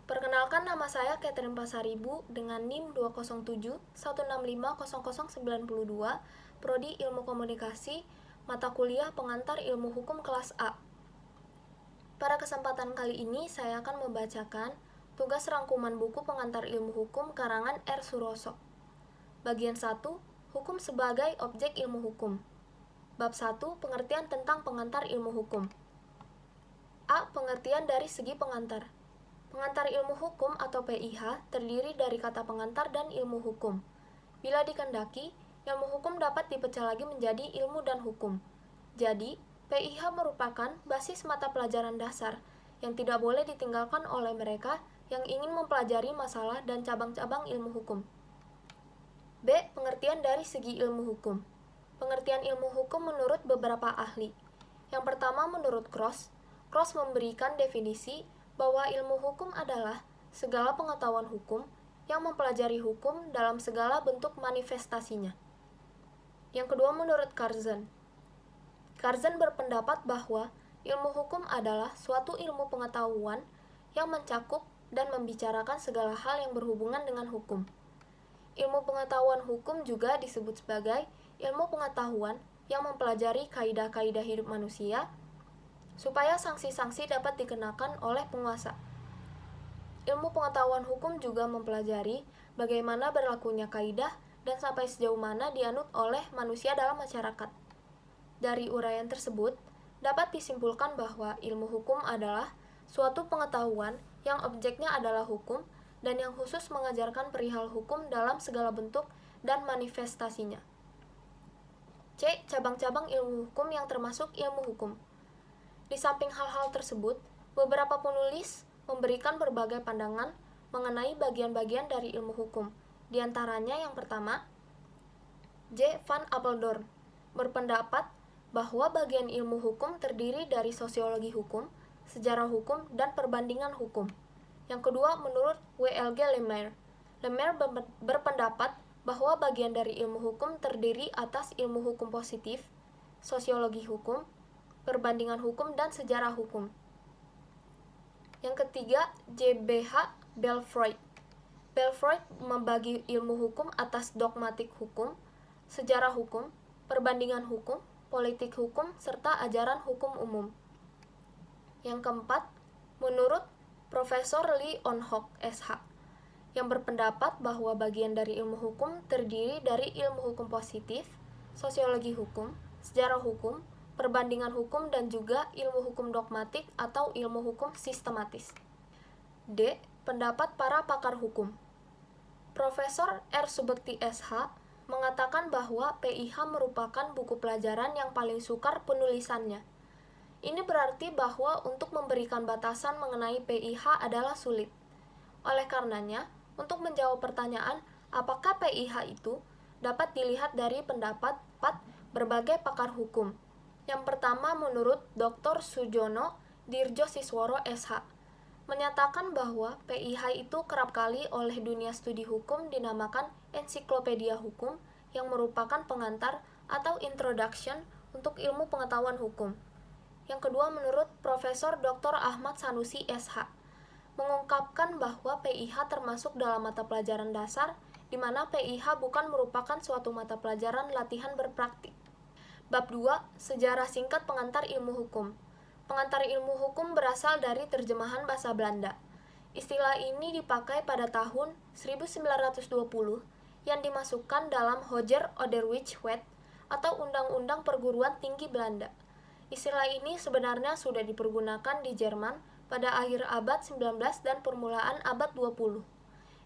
Perkenalkan, nama saya Catherine Pasaribu dengan NIM 20716500092, Prodi Ilmu Komunikasi, mata kuliah Pengantar Ilmu Hukum kelas A. Pada kesempatan kali ini saya akan membacakan tugas rangkuman buku Pengantar Ilmu Hukum karangan R. Suroso. Bagian 1, Hukum sebagai objek ilmu hukum. Bab 1, pengertian tentang pengantar ilmu hukum. A. Pengertian dari segi pengantar. Pengantar ilmu hukum atau PIH terdiri dari kata pengantar dan ilmu hukum. Bila dikehendaki, ilmu hukum dapat dipecah lagi menjadi ilmu dan hukum. Jadi, PIH merupakan basis mata pelajaran dasar yang tidak boleh ditinggalkan oleh mereka yang ingin mempelajari masalah dan cabang-cabang ilmu hukum. B. Pengertian dari segi ilmu hukum. Pengertian ilmu hukum menurut beberapa ahli. Yang pertama, menurut Cross memberikan definisi bahwa ilmu hukum adalah segala pengetahuan hukum yang mempelajari hukum dalam segala bentuk manifestasinya. Yang kedua, menurut Curzon berpendapat bahwa ilmu hukum adalah suatu ilmu pengetahuan yang mencakup dan membicarakan segala hal yang berhubungan dengan hukum. Ilmu pengetahuan hukum juga disebut sebagai ilmu pengetahuan yang mempelajari kaidah-kaidah hidup manusia supaya sanksi-sanksi dapat dikenakan oleh penguasa. Ilmu pengetahuan hukum juga mempelajari bagaimana berlakunya kaidah dan sampai sejauh mana dianut oleh manusia dalam masyarakat. Dari uraian tersebut, dapat disimpulkan bahwa ilmu hukum adalah suatu pengetahuan yang objeknya adalah hukum dan yang khusus mengajarkan perihal hukum dalam segala bentuk dan manifestasinya. C. Cabang-cabang ilmu hukum yang termasuk ilmu hukum. Di samping hal-hal tersebut, beberapa penulis memberikan berbagai pandangan mengenai bagian-bagian dari ilmu hukum. Di antaranya yang pertama, J. van Apeldoorn berpendapat bahwa bagian ilmu hukum terdiri dari sosiologi hukum, sejarah hukum, dan perbandingan hukum. Yang kedua, menurut W.L.G. Lemaire berpendapat bahwa bagian dari ilmu hukum terdiri atas ilmu hukum positif, sosiologi hukum, perbandingan hukum, dan sejarah hukum. Yang ketiga, J.B.H. Belfroid membagi ilmu hukum atas dogmatik hukum, sejarah hukum, perbandingan hukum, politik hukum, serta ajaran hukum umum. Yang keempat, menurut Profesor Lee On-Hock, SH, yang berpendapat bahwa bagian dari ilmu hukum terdiri dari ilmu hukum positif, sosiologi hukum, sejarah hukum, perbandingan hukum, dan juga ilmu hukum dogmatik atau ilmu hukum sistematis. D. Pendapat para pakar hukum. Profesor R. Subekti, SH, mengatakan bahwa PIH merupakan buku pelajaran yang paling sukar penulisannya. Ini berarti bahwa untuk memberikan batasan mengenai PIH adalah sulit. Oleh karenanya, untuk menjawab pertanyaan apakah PIH itu, dapat dilihat dari pendapat berbagai pakar hukum. Yang pertama, menurut Dr. Sujono Dirjosisworo, SH, menyatakan bahwa PIH itu kerap kali oleh dunia studi hukum dinamakan ensiklopedia hukum yang merupakan pengantar atau introduction untuk ilmu pengetahuan hukum. Yang kedua, menurut Profesor Dr. Ahmad Sanusi, SH, mengungkapkan bahwa PIH termasuk dalam mata pelajaran dasar, di mana PIH bukan merupakan suatu mata pelajaran latihan berpraktik. Bab 2, Sejarah Singkat Pengantar Ilmu Hukum. Pengantar ilmu hukum berasal dari terjemahan bahasa Belanda. Istilah ini dipakai pada tahun 1920 yang dimasukkan dalam Hoger Ouderwets Wet atau Undang-Undang Perguruan Tinggi Belanda. Istilah ini sebenarnya sudah dipergunakan di Jerman pada akhir abad 19 dan permulaan abad 20.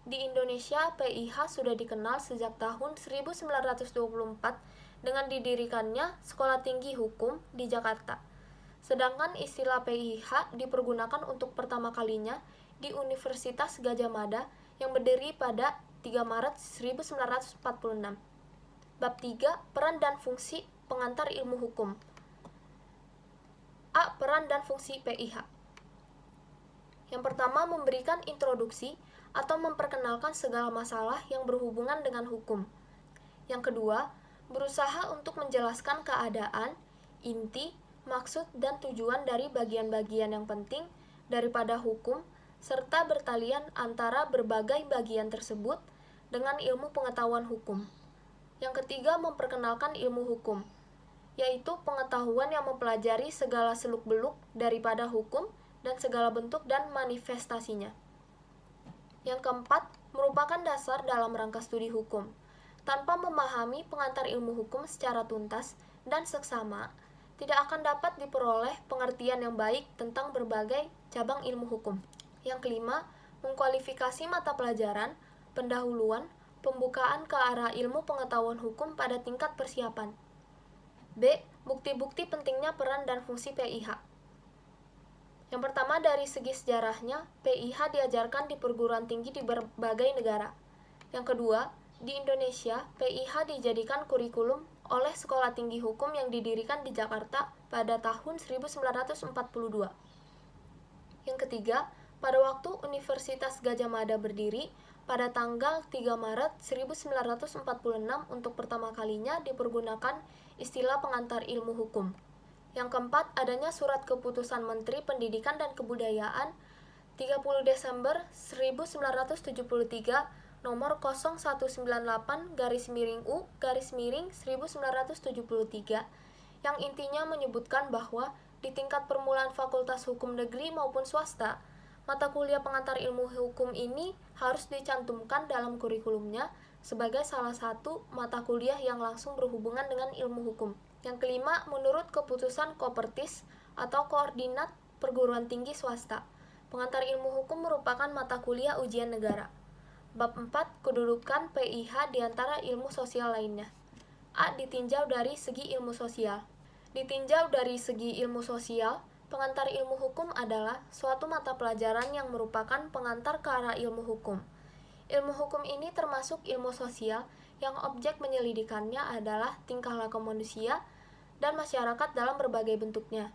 Di Indonesia, PIH sudah dikenal sejak tahun 1924 dengan didirikannya Sekolah Tinggi Hukum di Jakarta. Sedangkan istilah PIH dipergunakan untuk pertama kalinya di Universitas Gadjah Mada yang berdiri pada 3 Maret 1946. Bab 3, Peran dan Fungsi Pengantar Ilmu Hukum. A. Peran dan fungsi PIH. Yang pertama, memberikan introduksi atau memperkenalkan segala masalah yang berhubungan dengan hukum. Yang kedua, berusaha untuk menjelaskan keadaan, inti, maksud dan tujuan dari bagian-bagian yang penting daripada hukum, serta bertalian antara berbagai bagian tersebut dengan ilmu pengetahuan hukum. Yang ketiga, memperkenalkan ilmu hukum, yaitu pengetahuan yang mempelajari segala seluk-beluk daripada hukum dan segala bentuk dan manifestasinya. Yang keempat, merupakan dasar dalam rangka studi hukum. Tanpa memahami pengantar ilmu hukum secara tuntas dan seksama, tidak akan dapat diperoleh pengertian yang baik tentang berbagai cabang ilmu hukum. Yang kelima, mengkualifikasi mata pelajaran, pendahuluan, pembukaan ke arah ilmu pengetahuan hukum pada tingkat persiapan. B. Bukti-bukti pentingnya peran dan fungsi PIH. Yang pertama, dari segi sejarahnya, PIH diajarkan di perguruan tinggi di berbagai negara. Yang kedua, di Indonesia, PIH dijadikan kurikulum oleh Sekolah Tinggi Hukum yang didirikan di Jakarta pada tahun 1942. Yang ketiga, pada waktu Universitas Gadjah Mada berdiri, pada tanggal 3 Maret 1946 untuk pertama kalinya dipergunakan istilah pengantar ilmu hukum. Yang keempat, adanya surat keputusan Menteri Pendidikan dan Kebudayaan 30 Desember 1973 nomor 0198-U-1973 yang intinya menyebutkan bahwa di tingkat permulaan Fakultas Hukum Negeri maupun swasta, mata kuliah pengantar ilmu hukum ini harus dicantumkan dalam kurikulumnya sebagai salah satu mata kuliah yang langsung berhubungan dengan ilmu hukum. Yang kelima, menurut keputusan Kopertis atau Koordinat Perguruan Tinggi Swasta, pengantar ilmu hukum merupakan mata kuliah ujian negara. Bab 4, kedudukan PIH di antara ilmu sosial lainnya. A. Ditinjau dari segi ilmu sosial. Ditinjau dari segi ilmu sosial, pengantar ilmu hukum adalah suatu mata pelajaran yang merupakan pengantar ke arah ilmu hukum. Ilmu hukum ini termasuk ilmu sosial yang objek penyelidikannya adalah tingkah laku manusia dan masyarakat dalam berbagai bentuknya.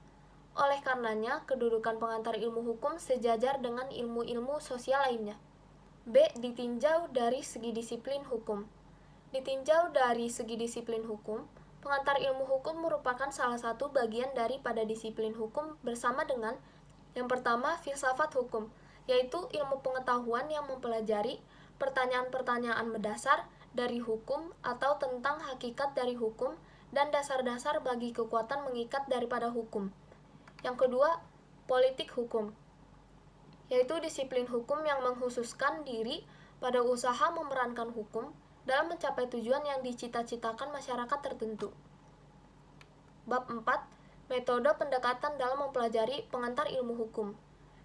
Oleh karenanya, kedudukan pengantar ilmu hukum sejajar dengan ilmu-ilmu sosial lainnya. B. Ditinjau dari segi disiplin hukum. Ditinjau dari segi disiplin hukum, pengantar ilmu hukum merupakan salah satu bagian daripada disiplin hukum bersama dengan yang pertama, filsafat hukum, yaitu ilmu pengetahuan yang mempelajari pertanyaan-pertanyaan mendasar dari hukum atau tentang hakikat dari hukum dan dasar-dasar bagi kekuatan mengikat daripada hukum. Yang kedua, politik hukum, yaitu disiplin hukum yang menghususkan diri pada usaha memerankan hukum dalam mencapai tujuan yang dicita-citakan masyarakat tertentu. Bab 4, metode pendekatan dalam mempelajari pengantar ilmu hukum.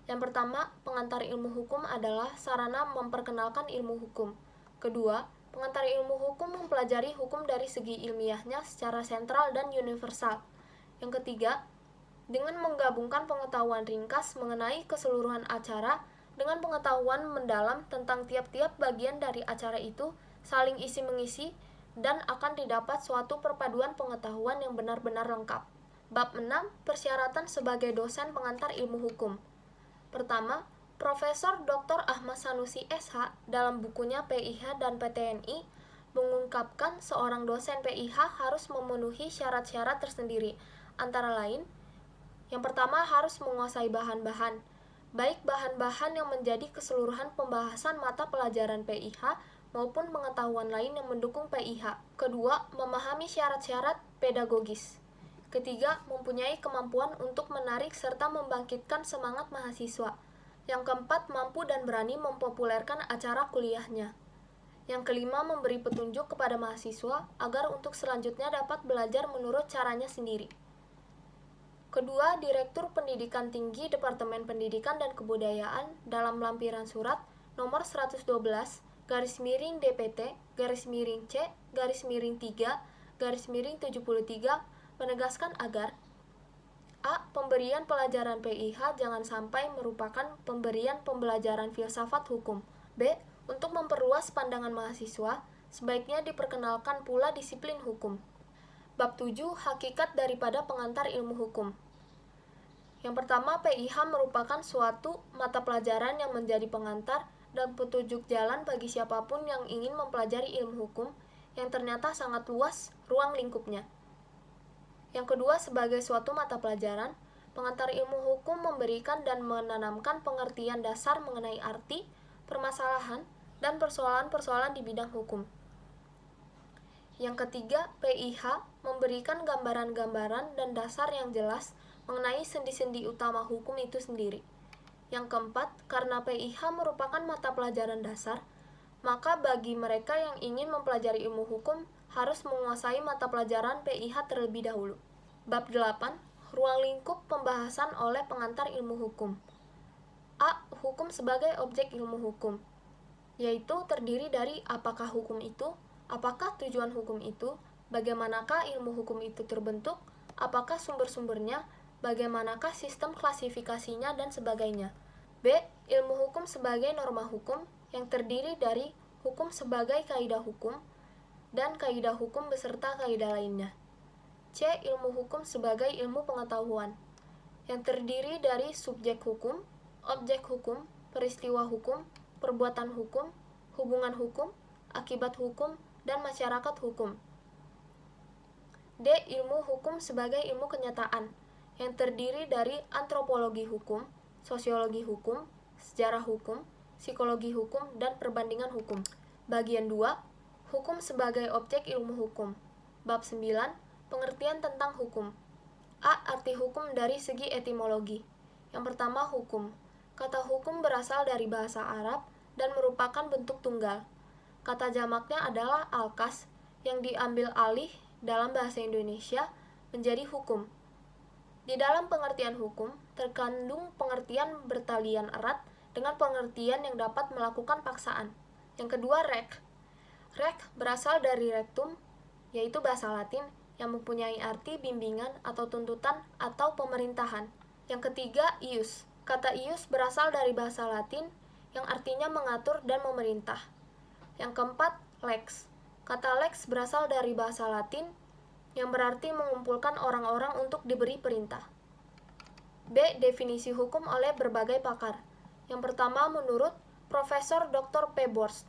Yang pertama, pengantar ilmu hukum adalah sarana memperkenalkan ilmu hukum. Kedua, pengantar ilmu hukum mempelajari hukum dari segi ilmiahnya secara sentral dan universal. Yang ketiga, dengan menggabungkan pengetahuan ringkas mengenai keseluruhan acara dengan pengetahuan mendalam tentang tiap-tiap bagian dari acara itu, saling isi-mengisi, dan akan didapat suatu perpaduan pengetahuan yang benar-benar lengkap. Bab 6, persyaratan sebagai dosen pengantar ilmu hukum. Pertama, Profesor Dr. Ahmad Sanusi SH dalam bukunya PIH dan PTNI mengungkapkan seorang dosen PIH harus memenuhi syarat-syarat tersendiri, antara lain, yang pertama harus menguasai bahan-bahan, baik bahan-bahan yang menjadi keseluruhan pembahasan mata pelajaran PIH maupun pengetahuan lain yang mendukung PIH. Kedua, memahami syarat-syarat pedagogis. Ketiga, mempunyai kemampuan untuk menarik serta membangkitkan semangat mahasiswa. Yang keempat, mampu dan berani mempopulerkan acara kuliahnya. Yang kelima, memberi petunjuk kepada mahasiswa agar untuk selanjutnya dapat belajar menurut caranya sendiri. Kedua, Direktur Pendidikan Tinggi Departemen Pendidikan dan Kebudayaan dalam lampiran surat nomor 112 /DPT /C/3/73 menegaskan agar A. Pemberian pelajaran PIH jangan sampai merupakan pemberian pembelajaran filsafat hukum. B. Untuk memperluas pandangan mahasiswa, sebaiknya diperkenalkan pula disiplin hukum. Bab 7, hakikat daripada pengantar ilmu hukum. Yang pertama, PIH merupakan suatu mata pelajaran yang menjadi pengantar dan petunjuk jalan bagi siapapun yang ingin mempelajari ilmu hukum yang ternyata sangat luas ruang lingkupnya. Yang kedua, sebagai suatu mata pelajaran, pengantar ilmu hukum memberikan dan menanamkan pengertian dasar mengenai arti, permasalahan, dan persoalan-persoalan di bidang hukum. Yang ketiga, PIH memberikan gambaran-gambaran dan dasar yang jelas mengenai sendi-sendi utama hukum itu sendiri. Yang keempat, karena PIH merupakan mata pelajaran dasar, maka bagi mereka yang ingin mempelajari ilmu hukum harus menguasai mata pelajaran PIH terlebih dahulu. Bab 8, ruang lingkup pembahasan oleh pengantar ilmu hukum. A. Hukum sebagai objek ilmu hukum, yaitu terdiri dari apakah hukum itu, apakah tujuan hukum itu, bagaimanakah ilmu hukum itu terbentuk, apakah sumber-sumbernya, bagaimanakah sistem klasifikasinya, dan sebagainya. B. Ilmu hukum sebagai norma hukum, yang terdiri dari hukum sebagai kaidah hukum, dan kaidah hukum beserta kaidah lainnya. C. Ilmu hukum sebagai ilmu pengetahuan, yang terdiri dari subjek hukum, objek hukum, peristiwa hukum, perbuatan hukum, hubungan hukum, akibat hukum, dan masyarakat hukum. D. Ilmu hukum sebagai ilmu kenyataan, yang terdiri dari antropologi hukum, sosiologi hukum, sejarah hukum, psikologi hukum, dan perbandingan hukum. Bagian 2. Hukum sebagai objek ilmu hukum. Bab 9. Pengertian tentang hukum. A. Arti hukum dari segi etimologi. Yang pertama, hukum. Kata hukum berasal dari bahasa Arab dan merupakan bentuk tunggal. Kata jamaknya adalah alkas, yang diambil alih dalam bahasa Indonesia menjadi hukum. Di dalam pengertian hukum, terkandung pengertian bertalian erat dengan pengertian yang dapat melakukan paksaan. Yang kedua, rek. Rek berasal dari rectum, yaitu bahasa Latin, yang mempunyai arti bimbingan atau tuntutan atau pemerintahan. Yang ketiga, ius. Kata ius berasal dari bahasa Latin, yang artinya mengatur dan memerintah. Yang keempat, lex. Kata lex berasal dari bahasa Latin, yang berarti mengumpulkan orang-orang untuk diberi perintah. B. Definisi hukum oleh berbagai pakar. Yang pertama, menurut Profesor Dr. P. Borst.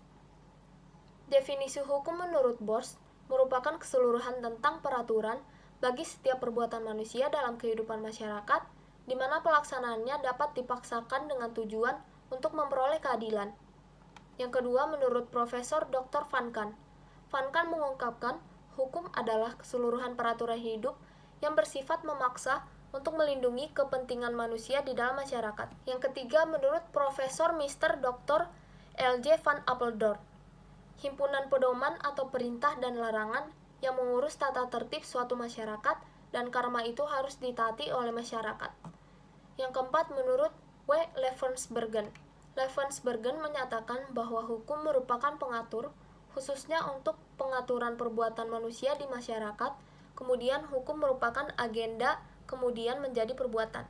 Definisi hukum menurut Borst merupakan keseluruhan tentang peraturan bagi setiap perbuatan manusia dalam kehidupan masyarakat, di mana pelaksanaannya dapat dipaksakan dengan tujuan untuk memperoleh keadilan. Yang kedua, menurut Profesor Dr. Van Kan. Van Kan mengungkapkan hukum adalah keseluruhan peraturan hidup yang bersifat memaksa untuk melindungi kepentingan manusia di dalam masyarakat. Yang ketiga, menurut Profesor Mr. Dr. L.J. Van Apeldoorn, himpunan pedoman atau perintah dan larangan yang mengurus tata tertib suatu masyarakat, dan karma itu harus ditaati oleh masyarakat. Yang keempat, menurut W. Levensbergen. Levensbergen menyatakan bahwa hukum merupakan pengatur, khususnya untuk pengaturan perbuatan manusia di masyarakat, kemudian hukum merupakan agenda, kemudian menjadi perbuatan.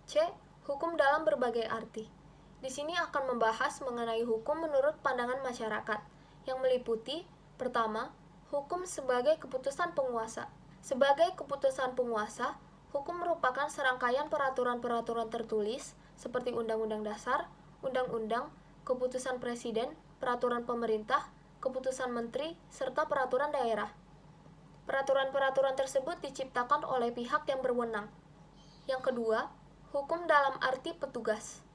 C. Hukum dalam berbagai arti. Di sini akan membahas mengenai hukum menurut pandangan masyarakat, yang meliputi, pertama, hukum sebagai keputusan penguasa. Sebagai keputusan penguasa, hukum merupakan serangkaian peraturan-peraturan tertulis, seperti Undang-Undang Dasar, Undang-Undang, keputusan Presiden, peraturan pemerintah, keputusan menteri, serta peraturan daerah. Peraturan-peraturan tersebut diciptakan oleh pihak yang berwenang. Yang kedua, hukum dalam arti petugas.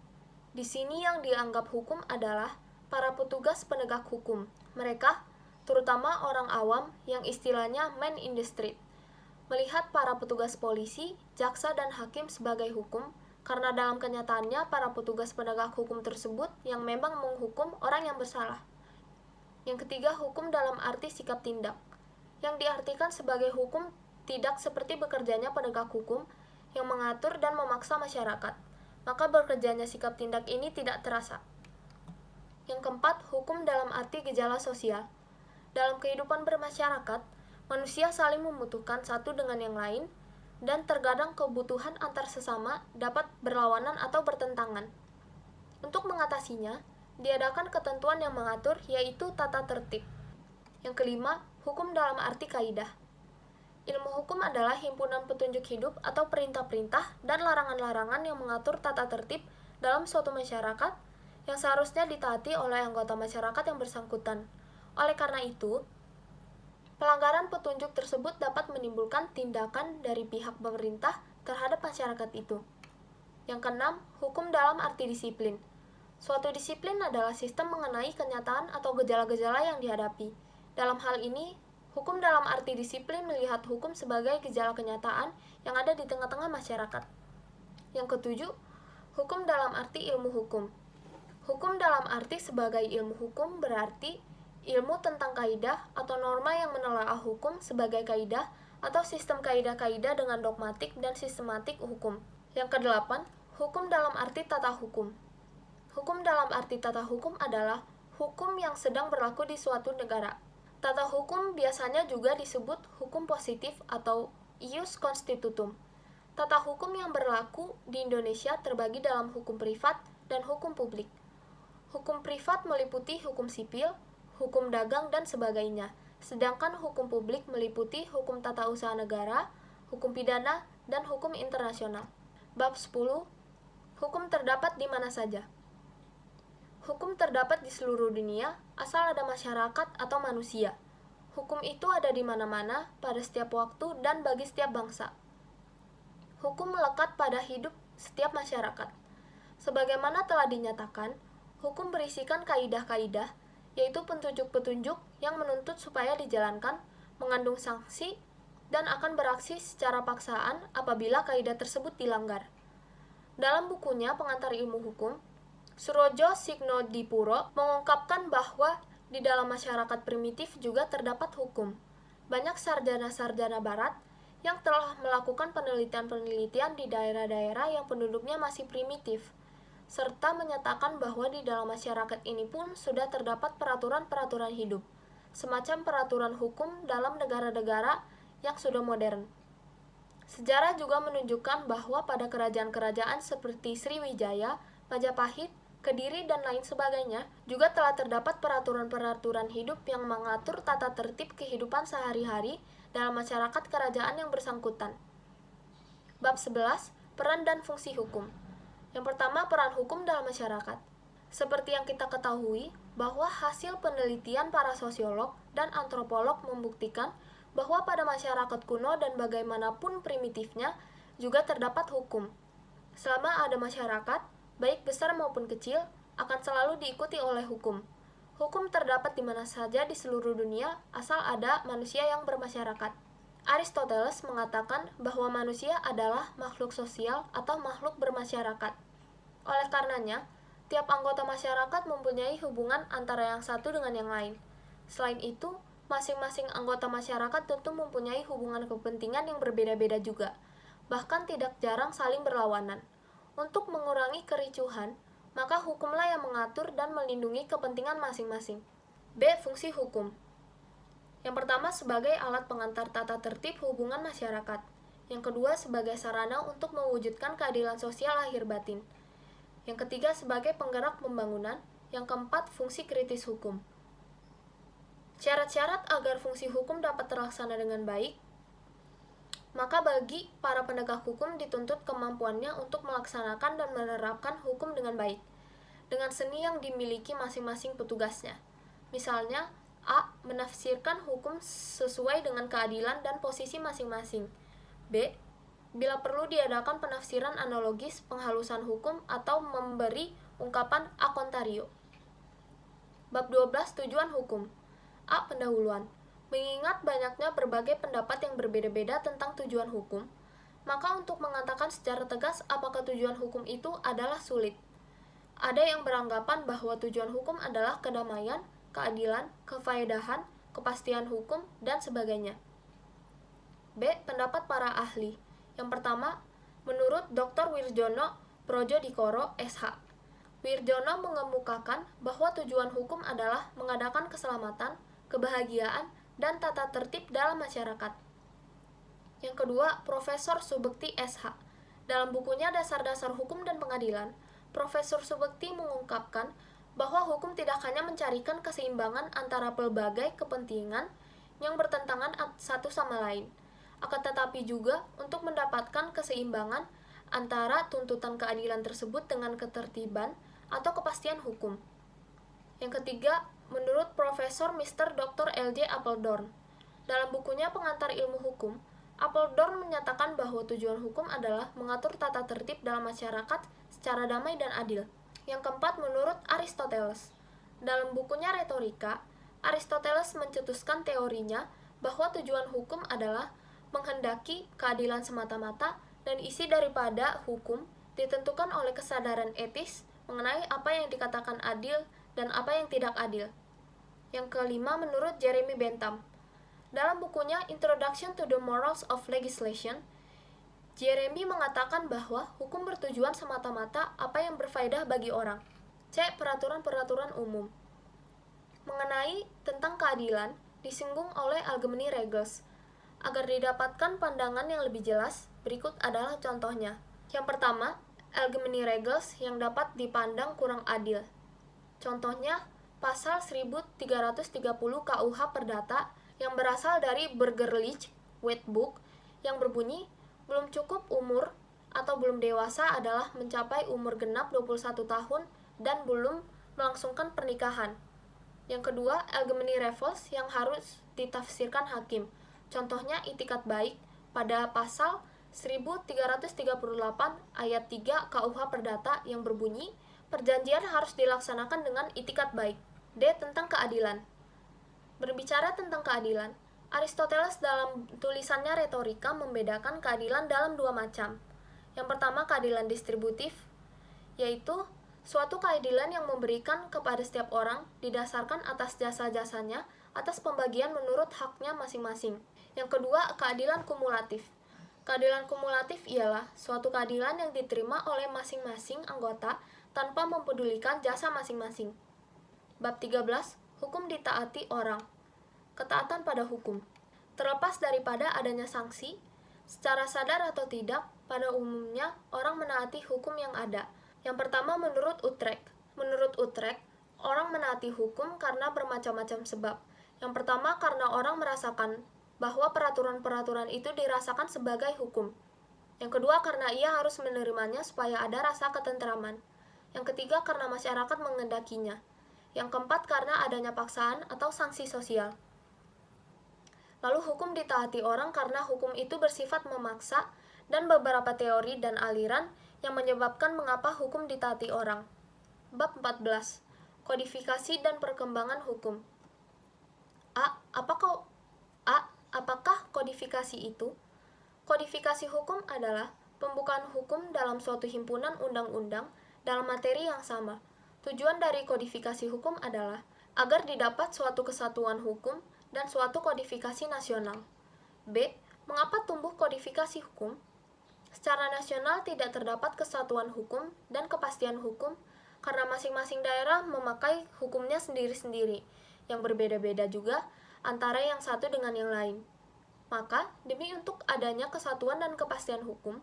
Di sini yang dianggap hukum adalah para petugas penegak hukum. Mereka, terutama orang awam yang istilahnya man in the street, melihat para petugas polisi, jaksa, dan hakim sebagai hukum, karena dalam kenyataannya para petugas penegak hukum tersebut yang memang menghukum orang yang bersalah. Yang ketiga, hukum dalam arti sikap tindak, yang diartikan sebagai hukum tidak seperti bekerjanya penegak hukum yang mengatur dan memaksa masyarakat, maka bekerjanya sikap tindak ini tidak terasa. Yang keempat, hukum dalam arti gejala sosial. Dalam kehidupan bermasyarakat, manusia saling membutuhkan satu dengan yang lain, dan terkadang kebutuhan antar sesama dapat berlawanan atau bertentangan. Untuk mengatasinya, diadakan ketentuan yang mengatur, yaitu tata tertib. Yang kelima, hukum dalam arti kaidah. Ilmu hukum adalah himpunan petunjuk hidup atau perintah-perintah dan larangan-larangan yang mengatur tata tertib dalam suatu masyarakat yang seharusnya ditaati oleh anggota masyarakat yang bersangkutan. Oleh karena itu, Pelanggaran petunjuk tersebut dapat menimbulkan tindakan dari pihak pemerintah terhadap masyarakat itu. Yang keenam, hukum dalam arti disiplin. Suatu disiplin adalah sistem mengenai kenyataan atau gejala-gejala yang dihadapi. Dalam hal ini, hukum dalam arti disiplin melihat hukum sebagai gejala kenyataan yang ada di tengah-tengah masyarakat. Yang ketujuh, hukum dalam arti ilmu hukum. Hukum dalam arti sebagai ilmu hukum berarti ilmu tentang kaidah atau norma yang menelaah hukum sebagai kaidah atau sistem kaidah-kaidah dengan dogmatik dan sistematik hukum. Yang kedelapan, hukum dalam arti tata hukum. Hukum dalam arti tata hukum adalah hukum yang sedang berlaku di suatu negara. Tata hukum biasanya juga disebut hukum positif atau ius constitutum. Tata hukum yang berlaku di Indonesia terbagi dalam hukum privat dan hukum publik. Hukum privat meliputi hukum sipil, hukum dagang, dan sebagainya. Sedangkan hukum publik meliputi hukum tata usaha negara, hukum pidana, dan hukum internasional. Bab 10. Hukum terdapat di mana saja. Hukum terdapat di seluruh dunia, asal ada masyarakat atau manusia. Hukum itu ada di mana-mana, pada setiap waktu, dan bagi setiap bangsa. Hukum melekat pada hidup setiap masyarakat. Sebagaimana telah dinyatakan, hukum berisikan kaidah-kaidah, yaitu petunjuk-petunjuk yang menuntut supaya dijalankan, mengandung sanksi, dan akan beraksi secara paksaan apabila kaidah tersebut dilanggar. Dalam bukunya Pengantar Ilmu Hukum, Surojo Signodipuro mengungkapkan bahwa di dalam masyarakat primitif juga terdapat hukum. Banyak sarjana-sarjana barat yang telah melakukan penelitian-penelitian di daerah-daerah yang penduduknya masih primitif, serta menyatakan bahwa di dalam masyarakat ini pun sudah terdapat peraturan-peraturan hidup, semacam peraturan hukum dalam negara-negara yang sudah modern. Sejarah juga menunjukkan bahwa pada kerajaan-kerajaan seperti Sriwijaya, Majapahit, Kediri, dan lain sebagainya, juga telah terdapat peraturan-peraturan hidup yang mengatur tata tertib kehidupan sehari-hari dalam masyarakat kerajaan yang bersangkutan. Bab 11. Peran dan fungsi hukum. Yang pertama, peran hukum dalam masyarakat. Seperti yang kita ketahui, bahwa hasil penelitian para sosiolog dan antropolog membuktikan bahwa pada masyarakat kuno dan bagaimanapun primitifnya, juga terdapat hukum. Selama ada masyarakat, baik besar maupun kecil, akan selalu diikuti oleh hukum. Hukum terdapat di mana saja di seluruh dunia, asal ada manusia yang bermasyarakat. Aristoteles mengatakan bahwa manusia adalah makhluk sosial atau makhluk bermasyarakat. Oleh karenanya, tiap anggota masyarakat mempunyai hubungan antara yang satu dengan yang lain. Selain itu, masing-masing anggota masyarakat tentu mempunyai hubungan kepentingan yang berbeda-beda juga, bahkan tidak jarang saling berlawanan. Untuk mengurangi kericuhan, maka hukumlah yang mengatur dan melindungi kepentingan masing-masing. B. Fungsi hukum. Yang pertama, sebagai alat pengantar tata tertib hubungan masyarakat. Yang kedua, sebagai sarana untuk mewujudkan keadilan sosial lahir batin. Yang ketiga, sebagai penggerak pembangunan. Yang keempat, fungsi kritis hukum. Syarat-syarat agar fungsi hukum dapat terlaksana dengan baik, maka bagi para penegak hukum dituntut kemampuannya untuk melaksanakan dan menerapkan hukum dengan baik, dengan seni yang dimiliki masing-masing petugasnya. Misalnya, A. Menafsirkan hukum sesuai dengan keadilan dan posisi masing-masing. B. Bila perlu diadakan penafsiran analogis, penghalusan hukum, atau memberi ungkapan a contrario. Bab 12. Tujuan hukum. A. Pendahuluan. Mengingat banyaknya berbagai pendapat yang berbeda-beda tentang tujuan hukum, maka untuk mengatakan secara tegas apakah tujuan hukum itu adalah sulit. Ada yang beranggapan bahwa tujuan hukum adalah kedamaian, keadilan, kefaedahan, kepastian hukum, dan sebagainya. B. Pendapat para ahli. Yang pertama, menurut Dr. Wirjono Projodikoro, SH. Wirjono mengemukakan bahwa tujuan hukum adalah mengadakan keselamatan, kebahagiaan, dan tata tertib dalam masyarakat. Yang kedua, Profesor Subekti SH. Dalam bukunya Dasar-Dasar Hukum dan Pengadilan, Profesor Subekti mengungkapkan bahwa hukum tidak hanya mencarikan keseimbangan antara pelbagai kepentingan yang bertentangan satu sama lain, akan tetapi juga untuk mendapatkan keseimbangan antara tuntutan keadilan tersebut dengan ketertiban atau kepastian hukum. Yang ketiga, menurut Profesor Mr. Dr. L.J. Appledorn, Dalam bukunya Pengantar Ilmu Hukum, Apeldoorn menyatakan bahwa tujuan hukum adalah mengatur tata tertib dalam masyarakat secara damai dan adil. Yang keempat, menurut Aristoteles. Dalam bukunya Retorika, Aristoteles mencetuskan teorinya bahwa tujuan hukum adalah menghendaki keadilan semata-mata dan isi daripada hukum ditentukan oleh kesadaran etis mengenai apa yang dikatakan adil dan apa yang tidak adil. Yang kelima, menurut Jeremy Bentham. Dalam bukunya Introduction to the Morals of Legislation, Jeremy mengatakan bahwa hukum bertujuan semata-mata apa yang berfaedah bagi orang. C. Peraturan-peraturan umum. Mengenai tentang keadilan, disinggung oleh Allgemeine Regels. Agar didapatkan pandangan yang lebih jelas, berikut adalah contohnya. Yang pertama, Allgemeine Regels yang dapat dipandang kurang adil. Contohnya, pasal 1330 KUH Perdata yang berasal dari Burgerlich Wetboek yang berbunyi, belum cukup umur atau belum dewasa adalah mencapai umur genap 21 tahun dan belum melangsungkan pernikahan. Yang kedua, Allgemeine Regels yang harus ditafsirkan hakim. Contohnya itikat baik pada pasal 1338 ayat 3 KUH Perdata yang berbunyi, perjanjian harus dilaksanakan dengan itikat baik. D. Tentang keadilan. Berbicara tentang keadilan, Aristoteles dalam tulisannya Retorika membedakan keadilan dalam dua macam. Yang pertama, keadilan distributif, yaitu suatu keadilan yang memberikan kepada setiap orang didasarkan atas jasa-jasanya atas pembagian menurut haknya masing-masing. Yang kedua, keadilan kumulatif. Keadilan kumulatif ialah suatu keadilan yang diterima oleh masing-masing anggota tanpa mempedulikan jasa masing-masing. Bab 13, hukum ditaati orang. Ketaatan pada hukum. Terlepas daripada adanya sanksi, secara sadar atau tidak, pada umumnya orang menaati hukum yang ada. Yang pertama, menurut Utrecht. Menurut Utrecht, orang menaati hukum karena bermacam-macam sebab. Yang pertama, karena orang merasakan bahwa peraturan-peraturan itu dirasakan sebagai hukum. Yang kedua, karena ia harus menerimanya supaya ada rasa ketentraman. Yang ketiga, karena masyarakat mengendakinya. Yang keempat, karena adanya paksaan atau sanksi sosial. Lalu hukum ditaati orang karena hukum itu bersifat memaksa dan beberapa teori dan aliran yang menyebabkan mengapa hukum ditaati orang. Bab 14. Kodifikasi dan perkembangan hukum. Apakah kodifikasi itu? Kodifikasi hukum adalah pembukaan hukum dalam suatu himpunan undang-undang dalam materi yang sama. Tujuan dari kodifikasi hukum adalah agar didapat suatu kesatuan hukum dan suatu kodifikasi nasional. B. Mengapa tumbuh kodifikasi hukum? Secara nasional tidak terdapat kesatuan hukum dan kepastian hukum karena masing-masing daerah memakai hukumnya sendiri-sendiri, yang berbeda-beda juga antara yang satu dengan yang lain. Maka, demi untuk adanya kesatuan dan kepastian hukum,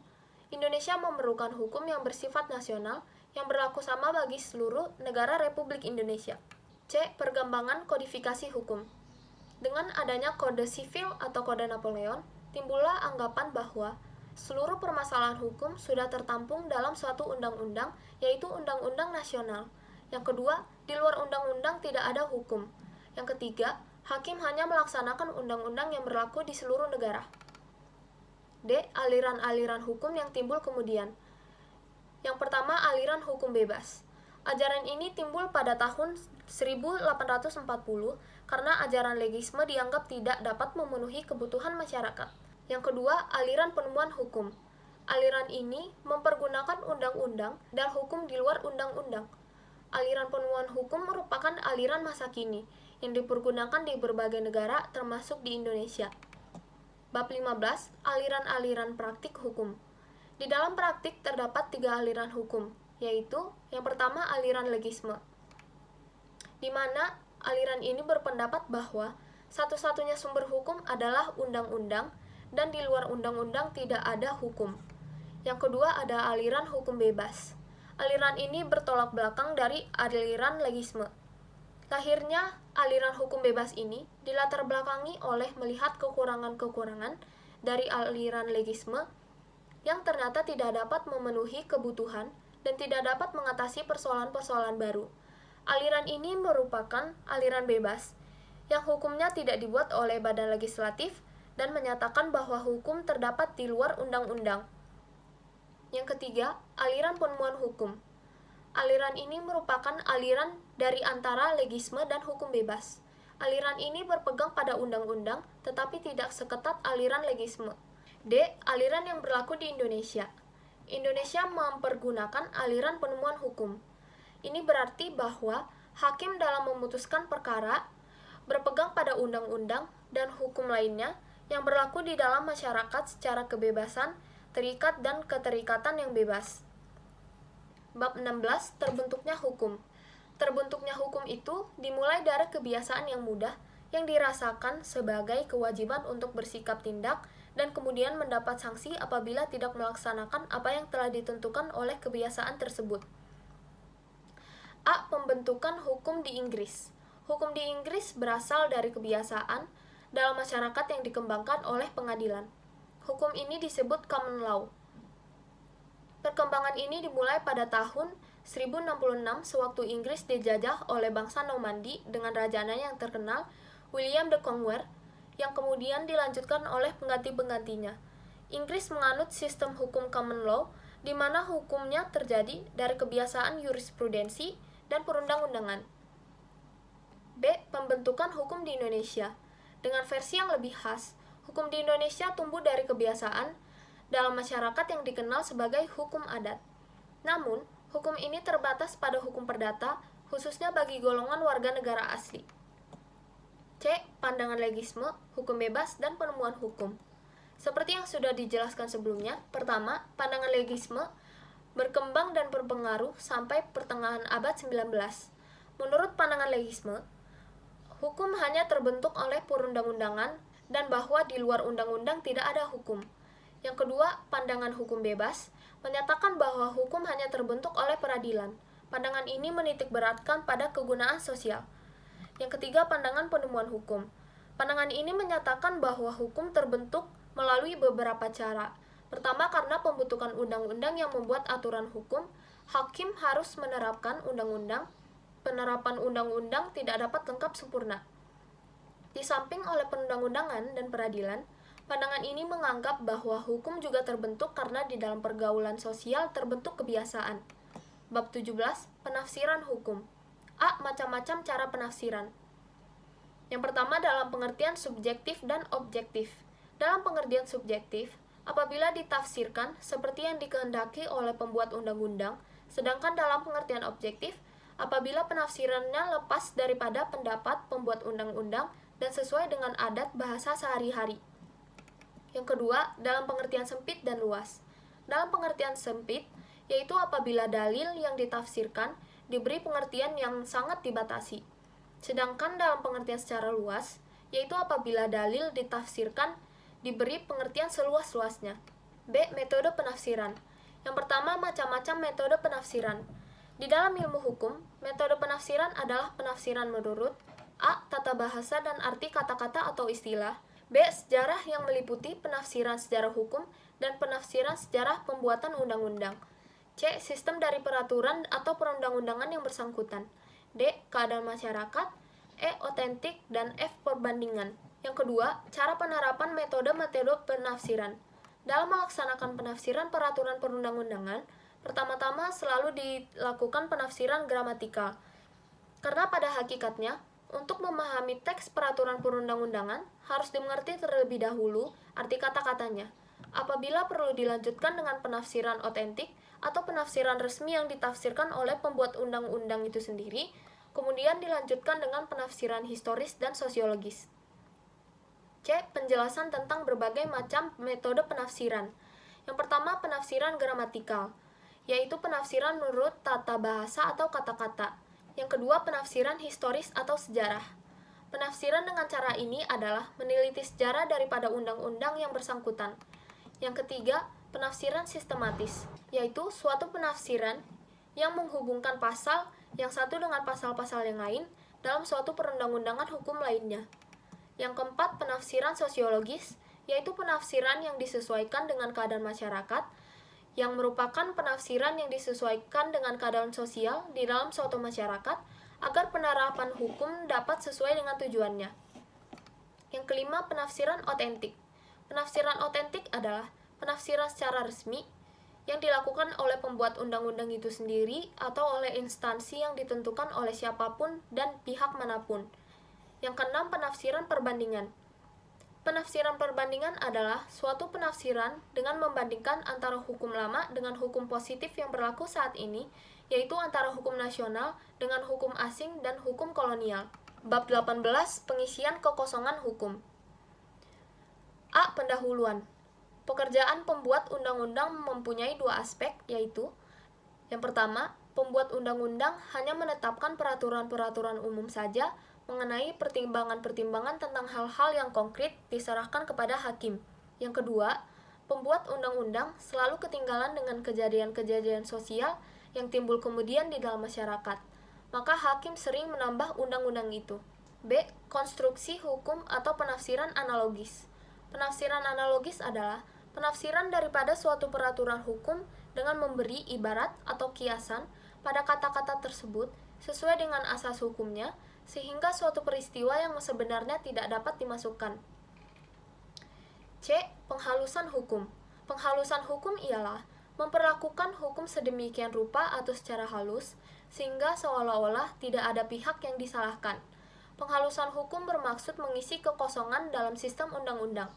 Indonesia memerlukan hukum yang bersifat nasional yang berlaku sama bagi seluruh negara Republik Indonesia. C. Perkembangan kodifikasi hukum. Dengan adanya Kode Sivil atau Kode Napoleon, timbullah anggapan bahwa seluruh permasalahan hukum sudah tertampung dalam suatu undang-undang, yaitu undang-undang nasional. Yang kedua, di luar undang-undang tidak ada hukum. Yang ketiga, hakim hanya melaksanakan undang-undang yang berlaku di seluruh negara. D. Aliran-aliran hukum yang timbul kemudian. Yang pertama, aliran hukum bebas. Ajaran ini timbul pada tahun 1840 karena ajaran legisme dianggap tidak dapat memenuhi kebutuhan masyarakat. Yang kedua, aliran penemuan hukum. Aliran ini mempergunakan undang-undang dan hukum di luar undang-undang. Aliran penemuan hukum merupakan aliran masa kini yang dipergunakan di berbagai negara termasuk di Indonesia. Bab 15, aliran-aliran praktik hukum. Di dalam praktik terdapat 3 aliran hukum, yaitu yang pertama aliran legisme, di mana aliran ini berpendapat bahwa satu-satunya sumber hukum adalah undang-undang dan di luar undang-undang tidak ada hukum. Yang kedua ada aliran hukum bebas. Aliran ini bertolak belakang dari aliran legisme. Lahirnya aliran hukum bebas ini dilatar belakangi oleh melihat kekurangan-kekurangan dari aliran legisme yang ternyata tidak dapat memenuhi kebutuhan dan tidak dapat mengatasi persoalan-persoalan baru. Aliran ini merupakan aliran bebas yang hukumnya tidak dibuat oleh badan legislatif dan menyatakan bahwa hukum terdapat di luar undang-undang. Yang ketiga, aliran penemuan hukum. Aliran ini merupakan aliran dari antara legisme dan hukum bebas. Aliran ini berpegang pada undang-undang, tetapi tidak seketat aliran legisme. D. Aliran yang berlaku di Indonesia. Indonesia mempergunakan aliran penemuan hukum. Ini berarti bahwa hakim dalam memutuskan perkara berpegang pada undang-undang dan hukum lainnya yang berlaku di dalam masyarakat secara kebebasan, terikat dan keterikatan yang bebas. Bab 16. Terbentuknya hukum. Terbentuknya hukum itu dimulai dari kebiasaan yang mudah yang dirasakan sebagai kewajiban untuk bersikap tindak dan kemudian mendapat sanksi apabila tidak melaksanakan apa yang telah ditentukan oleh kebiasaan tersebut. A. Pembentukan hukum di Inggris. Hukum di Inggris berasal dari kebiasaan dalam masyarakat yang dikembangkan oleh pengadilan. Hukum ini disebut common law. Perkembangan ini dimulai pada tahun 1066 sewaktu Inggris dijajah oleh bangsa Normandi dengan rajanya yang terkenal, William de Conquer, yang kemudian dilanjutkan oleh pengganti-penggantinya. Inggris menganut sistem hukum common law, di mana hukumnya terjadi dari kebiasaan jurisprudensi dan perundang-undangan. B. Pembentukan hukum di Indonesia. Dengan versi yang lebih khas, hukum di Indonesia tumbuh dari kebiasaan dalam masyarakat yang dikenal sebagai hukum adat. Namun, hukum ini terbatas pada hukum perdata, khususnya bagi golongan warga negara asli. C. Pandangan legisme, hukum bebas, dan penemuan hukum. Seperti yang sudah dijelaskan sebelumnya, pertama, pandangan legisme berkembang dan berpengaruh sampai pertengahan abad 19. Menurut pandangan legisme, hukum hanya terbentuk oleh perundang-undangan dan bahwa di luar undang-undang tidak ada hukum. Yang kedua, pandangan hukum bebas menyatakan bahwa hukum hanya terbentuk oleh peradilan. Pandangan ini menitikberatkan pada kegunaan sosial. Yang ketiga, pandangan penemuan hukum. Pandangan ini menyatakan bahwa hukum terbentuk melalui beberapa cara. Pertama, karena pembentukan undang-undang yang membuat aturan hukum, hakim harus menerapkan undang-undang. Penerapan undang-undang tidak dapat lengkap sempurna. Di samping oleh perundang-undangan dan peradilan, pandangan ini menganggap bahwa hukum juga terbentuk karena di dalam pergaulan sosial terbentuk kebiasaan. Bab 17. Penafsiran hukum. A. Macam-macam cara penafsiran. Yang pertama dalam pengertian subjektif dan objektif. Dalam pengertian subjektif, apabila ditafsirkan seperti yang dikehendaki oleh pembuat undang-undang, sedangkan dalam pengertian objektif, apabila penafsirannya lepas daripada pendapat pembuat undang-undang dan sesuai dengan adat bahasa sehari-hari. Yang kedua, dalam pengertian sempit dan luas. Dalam pengertian sempit, yaitu apabila dalil yang ditafsirkan diberi pengertian yang sangat dibatasi. Sedangkan dalam pengertian secara luas, yaitu apabila dalil ditafsirkan diberi pengertian seluas-luasnya. B. Metode penafsiran. Yang pertama, macam-macam metode penafsiran. Di dalam ilmu hukum, metode penafsiran adalah penafsiran menurut A. Tata bahasa dan arti kata-kata atau istilah. B. Sejarah yang meliputi penafsiran sejarah hukum dan penafsiran sejarah pembuatan undang-undang. C. Sistem dari peraturan atau perundang-undangan yang bersangkutan. D. Keadaan masyarakat. E. Otentik. Dan F. Perbandingan. Yang kedua, cara penerapan metode-metode penafsiran. Dalam melaksanakan penafsiran peraturan perundang-undangan, pertama-tama selalu dilakukan penafsiran gramatikal. Karena pada hakikatnya, untuk memahami teks peraturan perundang-undangan, harus dimengerti terlebih dahulu arti kata-katanya. Apabila perlu dilanjutkan dengan penafsiran otentik atau penafsiran resmi yang ditafsirkan oleh pembuat undang-undang itu sendiri, kemudian dilanjutkan dengan penafsiran historis dan sosiologis. C. Penjelasan tentang berbagai macam metode penafsiran. Yang pertama, penafsiran gramatikal, yaitu penafsiran menurut tata bahasa atau kata-kata. Yang kedua, penafsiran historis atau sejarah. Penafsiran dengan cara ini adalah meneliti sejarah daripada undang-undang yang bersangkutan. Yang ketiga, penafsiran sistematis, yaitu suatu penafsiran yang menghubungkan pasal yang satu dengan pasal-pasal yang lain dalam suatu perundang-undangan hukum lainnya. Yang keempat, penafsiran sosiologis, yaitu penafsiran yang disesuaikan dengan keadaan masyarakat, yang merupakan penafsiran yang disesuaikan dengan keadaan sosial di dalam suatu masyarakat agar penerapan hukum dapat sesuai dengan tujuannya. Yang kelima, penafsiran otentik. Penafsiran otentik adalah penafsiran secara resmi yang dilakukan oleh pembuat undang-undang itu sendiri atau oleh instansi yang ditentukan oleh siapapun dan pihak manapun. Yang keenam, penafsiran perbandingan. Penafsiran perbandingan adalah suatu penafsiran dengan membandingkan antara hukum lama dengan hukum positif yang berlaku saat ini, yaitu antara hukum nasional dengan hukum asing dan hukum kolonial. Bab 18, pengisian kekosongan hukum. A. Pendahuluan. Pekerjaan pembuat undang-undang mempunyai dua aspek, yaitu yang pertama, pembuat undang-undang hanya menetapkan peraturan-peraturan umum saja mengenai pertimbangan-pertimbangan tentang hal-hal yang konkret diserahkan kepada hakim. Yang kedua, pembuat undang-undang selalu ketinggalan dengan kejadian-kejadian sosial yang timbul kemudian di dalam masyarakat. Maka hakim sering menambah undang-undang itu. B. Konstruksi hukum atau penafsiran analogis. Penafsiran analogis adalah penafsiran daripada suatu peraturan hukum dengan memberi ibarat atau kiasan pada kata-kata tersebut sesuai dengan asas hukumnya, sehingga suatu peristiwa yang sebenarnya tidak dapat dimasukkan. C. Penghalusan hukum. Penghalusan hukum ialah memperlakukan hukum sedemikian rupa atau secara halus, sehingga seolah-olah tidak ada pihak yang disalahkan. Penghalusan hukum bermaksud mengisi kekosongan dalam sistem undang-undang.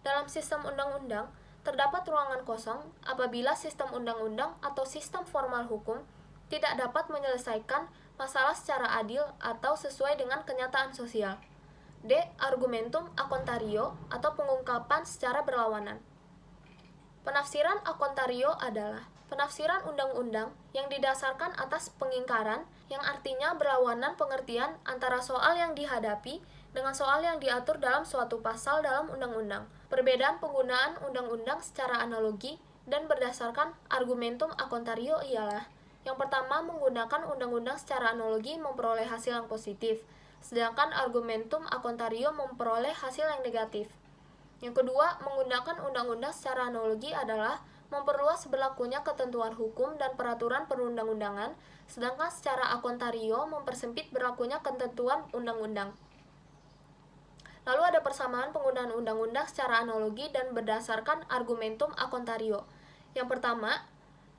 Dalam sistem undang-undang, terdapat ruangan kosong apabila sistem undang-undang atau sistem formal hukum tidak dapat menyelesaikan masalah secara adil atau sesuai dengan kenyataan sosial. D. Argumentum a contrario atau pengungkapan secara berlawanan. Penafsiran a contrario adalah penafsiran undang-undang yang didasarkan atas pengingkaran yang artinya berlawanan pengertian antara soal yang dihadapi dengan soal yang diatur dalam suatu pasal dalam undang-undang. Perbedaan penggunaan undang-undang secara analogi dan berdasarkan argumentum a contrario ialah: yang pertama, menggunakan undang-undang secara analogi memperoleh hasil yang positif, sedangkan argumentum a contrario memperoleh hasil yang negatif. Yang kedua, menggunakan undang-undang secara analogi adalah memperluas berlakunya ketentuan hukum dan peraturan perundang-undangan, sedangkan secara a contrario mempersempit berlakunya ketentuan undang-undang. Lalu ada persamaan penggunaan undang-undang secara analogi dan berdasarkan argumentum a contrario. Yang pertama,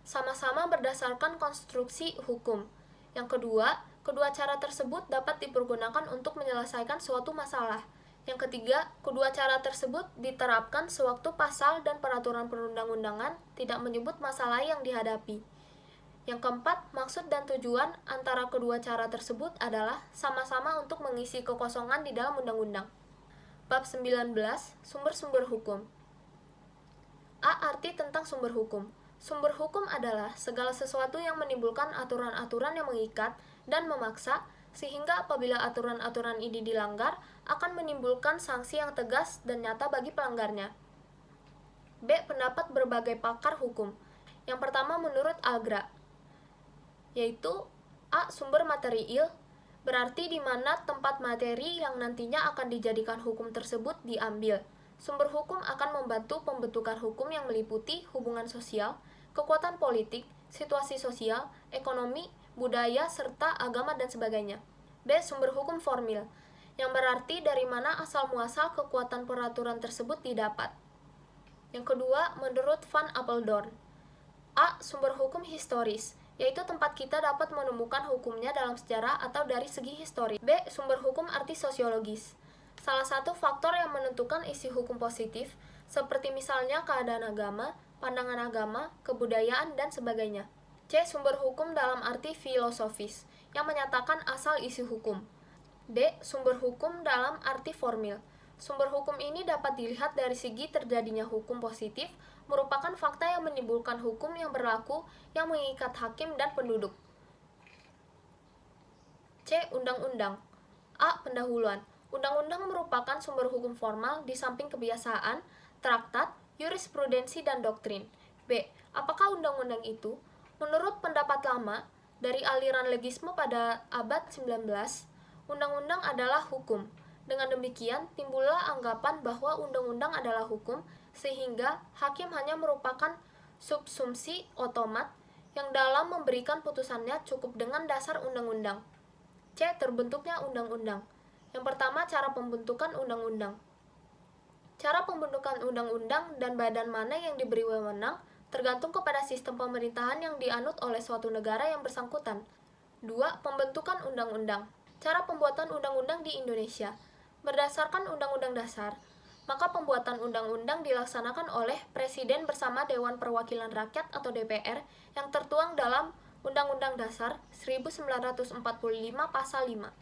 sama-sama berdasarkan konstruksi hukum. Yang kedua, kedua cara tersebut dapat dipergunakan untuk menyelesaikan suatu masalah. Yang ketiga, kedua cara tersebut diterapkan sewaktu pasal dan peraturan perundang-undangan tidak menyebut masalah yang dihadapi. Yang keempat, maksud dan tujuan antara kedua cara tersebut adalah sama-sama untuk mengisi kekosongan di dalam undang-undang. Bab 19, sumber-sumber hukum. A. Arti tentang sumber hukum. Sumber hukum adalah segala sesuatu yang menimbulkan aturan-aturan yang mengikat dan memaksa, sehingga apabila aturan-aturan ini dilanggar, akan menimbulkan sanksi yang tegas dan nyata bagi pelanggarnya. B. Pendapat berbagai pakar hukum. Yang pertama menurut Algra, yaitu A. Sumber materiil, berarti di mana tempat materi yang nantinya akan dijadikan hukum tersebut diambil. Sumber hukum akan membantu pembentukan hukum yang meliputi hubungan sosial, kekuatan politik, situasi sosial, ekonomi, budaya, serta agama dan sebagainya. B. Sumber hukum formil, yang berarti dari mana asal-muasal kekuatan peraturan tersebut didapat. Yang kedua, menurut Van Apeldoorn. A. Sumber hukum historis, yaitu tempat kita dapat menemukan hukumnya dalam sejarah atau dari segi historis. B. Sumber hukum arti sosiologis, salah satu faktor yang menentukan isi hukum positif, seperti misalnya keadaan agama, pandangan agama, kebudayaan, dan sebagainya. C. Sumber hukum dalam arti filosofis, yang menyatakan asal isi hukum. D. Sumber hukum dalam arti formil. Sumber hukum ini dapat dilihat dari segi terjadinya hukum positif, merupakan fakta yang menimbulkan hukum yang berlaku yang mengikat hakim dan penduduk. C. Undang-undang. A. Pendahuluan. Undang-undang merupakan sumber hukum formal di samping kebiasaan, traktat, jurisprudensi, dan doktrin. B. Apakah undang-undang itu? Menurut pendapat lama, dari aliran legisme pada abad 19, undang-undang adalah hukum. Dengan demikian, timbullah anggapan bahwa undang-undang adalah hukum, sehingga hakim hanya merupakan subsumsi otomat yang dalam memberikan putusannya cukup dengan dasar undang-undang. C. Terbentuknya undang-undang. Yang pertama, cara pembentukan undang-undang. Cara pembentukan undang-undang dan badan mana yang diberi wewenang tergantung kepada sistem pemerintahan yang dianut oleh suatu negara yang bersangkutan. 2. Pembentukan undang-undang. Cara pembuatan undang-undang di Indonesia. Berdasarkan Undang-Undang Dasar, maka pembuatan undang-undang dilaksanakan oleh Presiden bersama Dewan Perwakilan Rakyat atau DPR yang tertuang dalam Undang-Undang Dasar 1945 Pasal 5.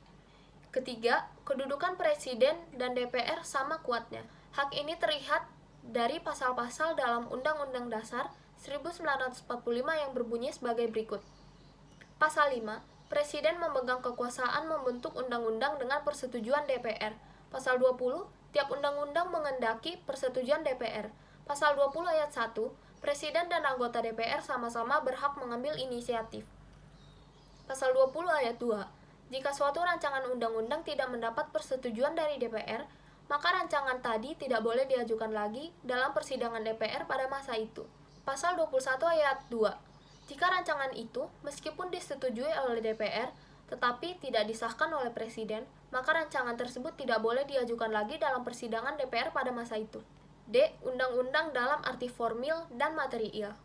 Ketiga, kedudukan Presiden dan DPR sama kuatnya. Hak ini terlihat dari pasal-pasal dalam Undang-Undang Dasar 1945 yang berbunyi sebagai berikut. Pasal 5, Presiden memegang kekuasaan membentuk undang-undang dengan persetujuan DPR. Pasal 20, tiap undang-undang mengendaki persetujuan DPR. Pasal 20 ayat 1, Presiden dan anggota DPR sama-sama berhak mengambil inisiatif. Pasal 20 ayat 2, jika suatu rancangan undang-undang tidak mendapat persetujuan dari DPR, maka rancangan tadi tidak boleh diajukan lagi dalam persidangan DPR pada masa itu. Pasal 21 ayat 2, jika rancangan itu meskipun disetujui oleh DPR, tetapi tidak disahkan oleh Presiden, maka rancangan tersebut tidak boleh diajukan lagi dalam persidangan DPR pada masa itu. D. Undang-undang dalam arti formil dan material.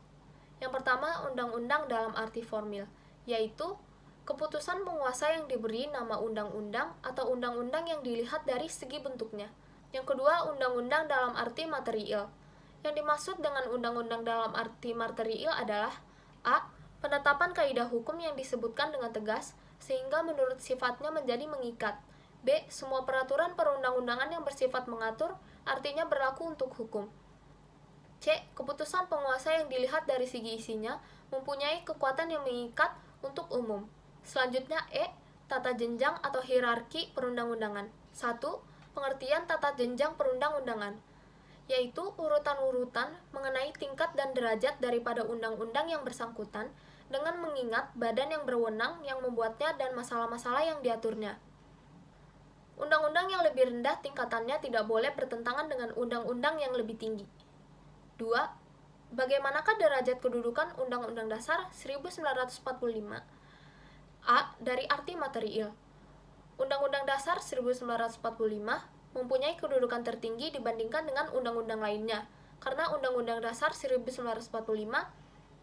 Yang pertama, undang-undang dalam arti formil, yaitu keputusan penguasa yang diberi nama undang-undang atau undang-undang yang dilihat dari segi bentuknya. Yang kedua, undang-undang dalam arti material. Yang dimaksud dengan undang-undang dalam arti material adalah A. Penetapan kaidah hukum yang disebutkan dengan tegas, sehingga menurut sifatnya menjadi mengikat. B. Semua peraturan perundang-undangan yang bersifat mengatur, artinya berlaku untuk hukum. C. Keputusan penguasa yang dilihat dari segi isinya, mempunyai kekuatan yang mengikat untuk umum. Selanjutnya E. Tata jenjang atau hierarki perundang-undangan. 1. Pengertian tata jenjang perundang-undangan, yaitu urutan-urutan mengenai tingkat dan derajat daripada undang-undang yang bersangkutan dengan mengingat badan yang berwenang yang membuatnya dan masalah-masalah yang diaturnya. Undang-undang yang lebih rendah tingkatannya tidak boleh bertentangan dengan undang-undang yang lebih tinggi. 2. Bagaimanakah derajat kedudukan Undang-Undang Dasar 1945? A. Dari arti material. Undang-Undang Dasar 1945 mempunyai kedudukan tertinggi dibandingkan dengan undang-undang lainnya, karena Undang-Undang Dasar 1945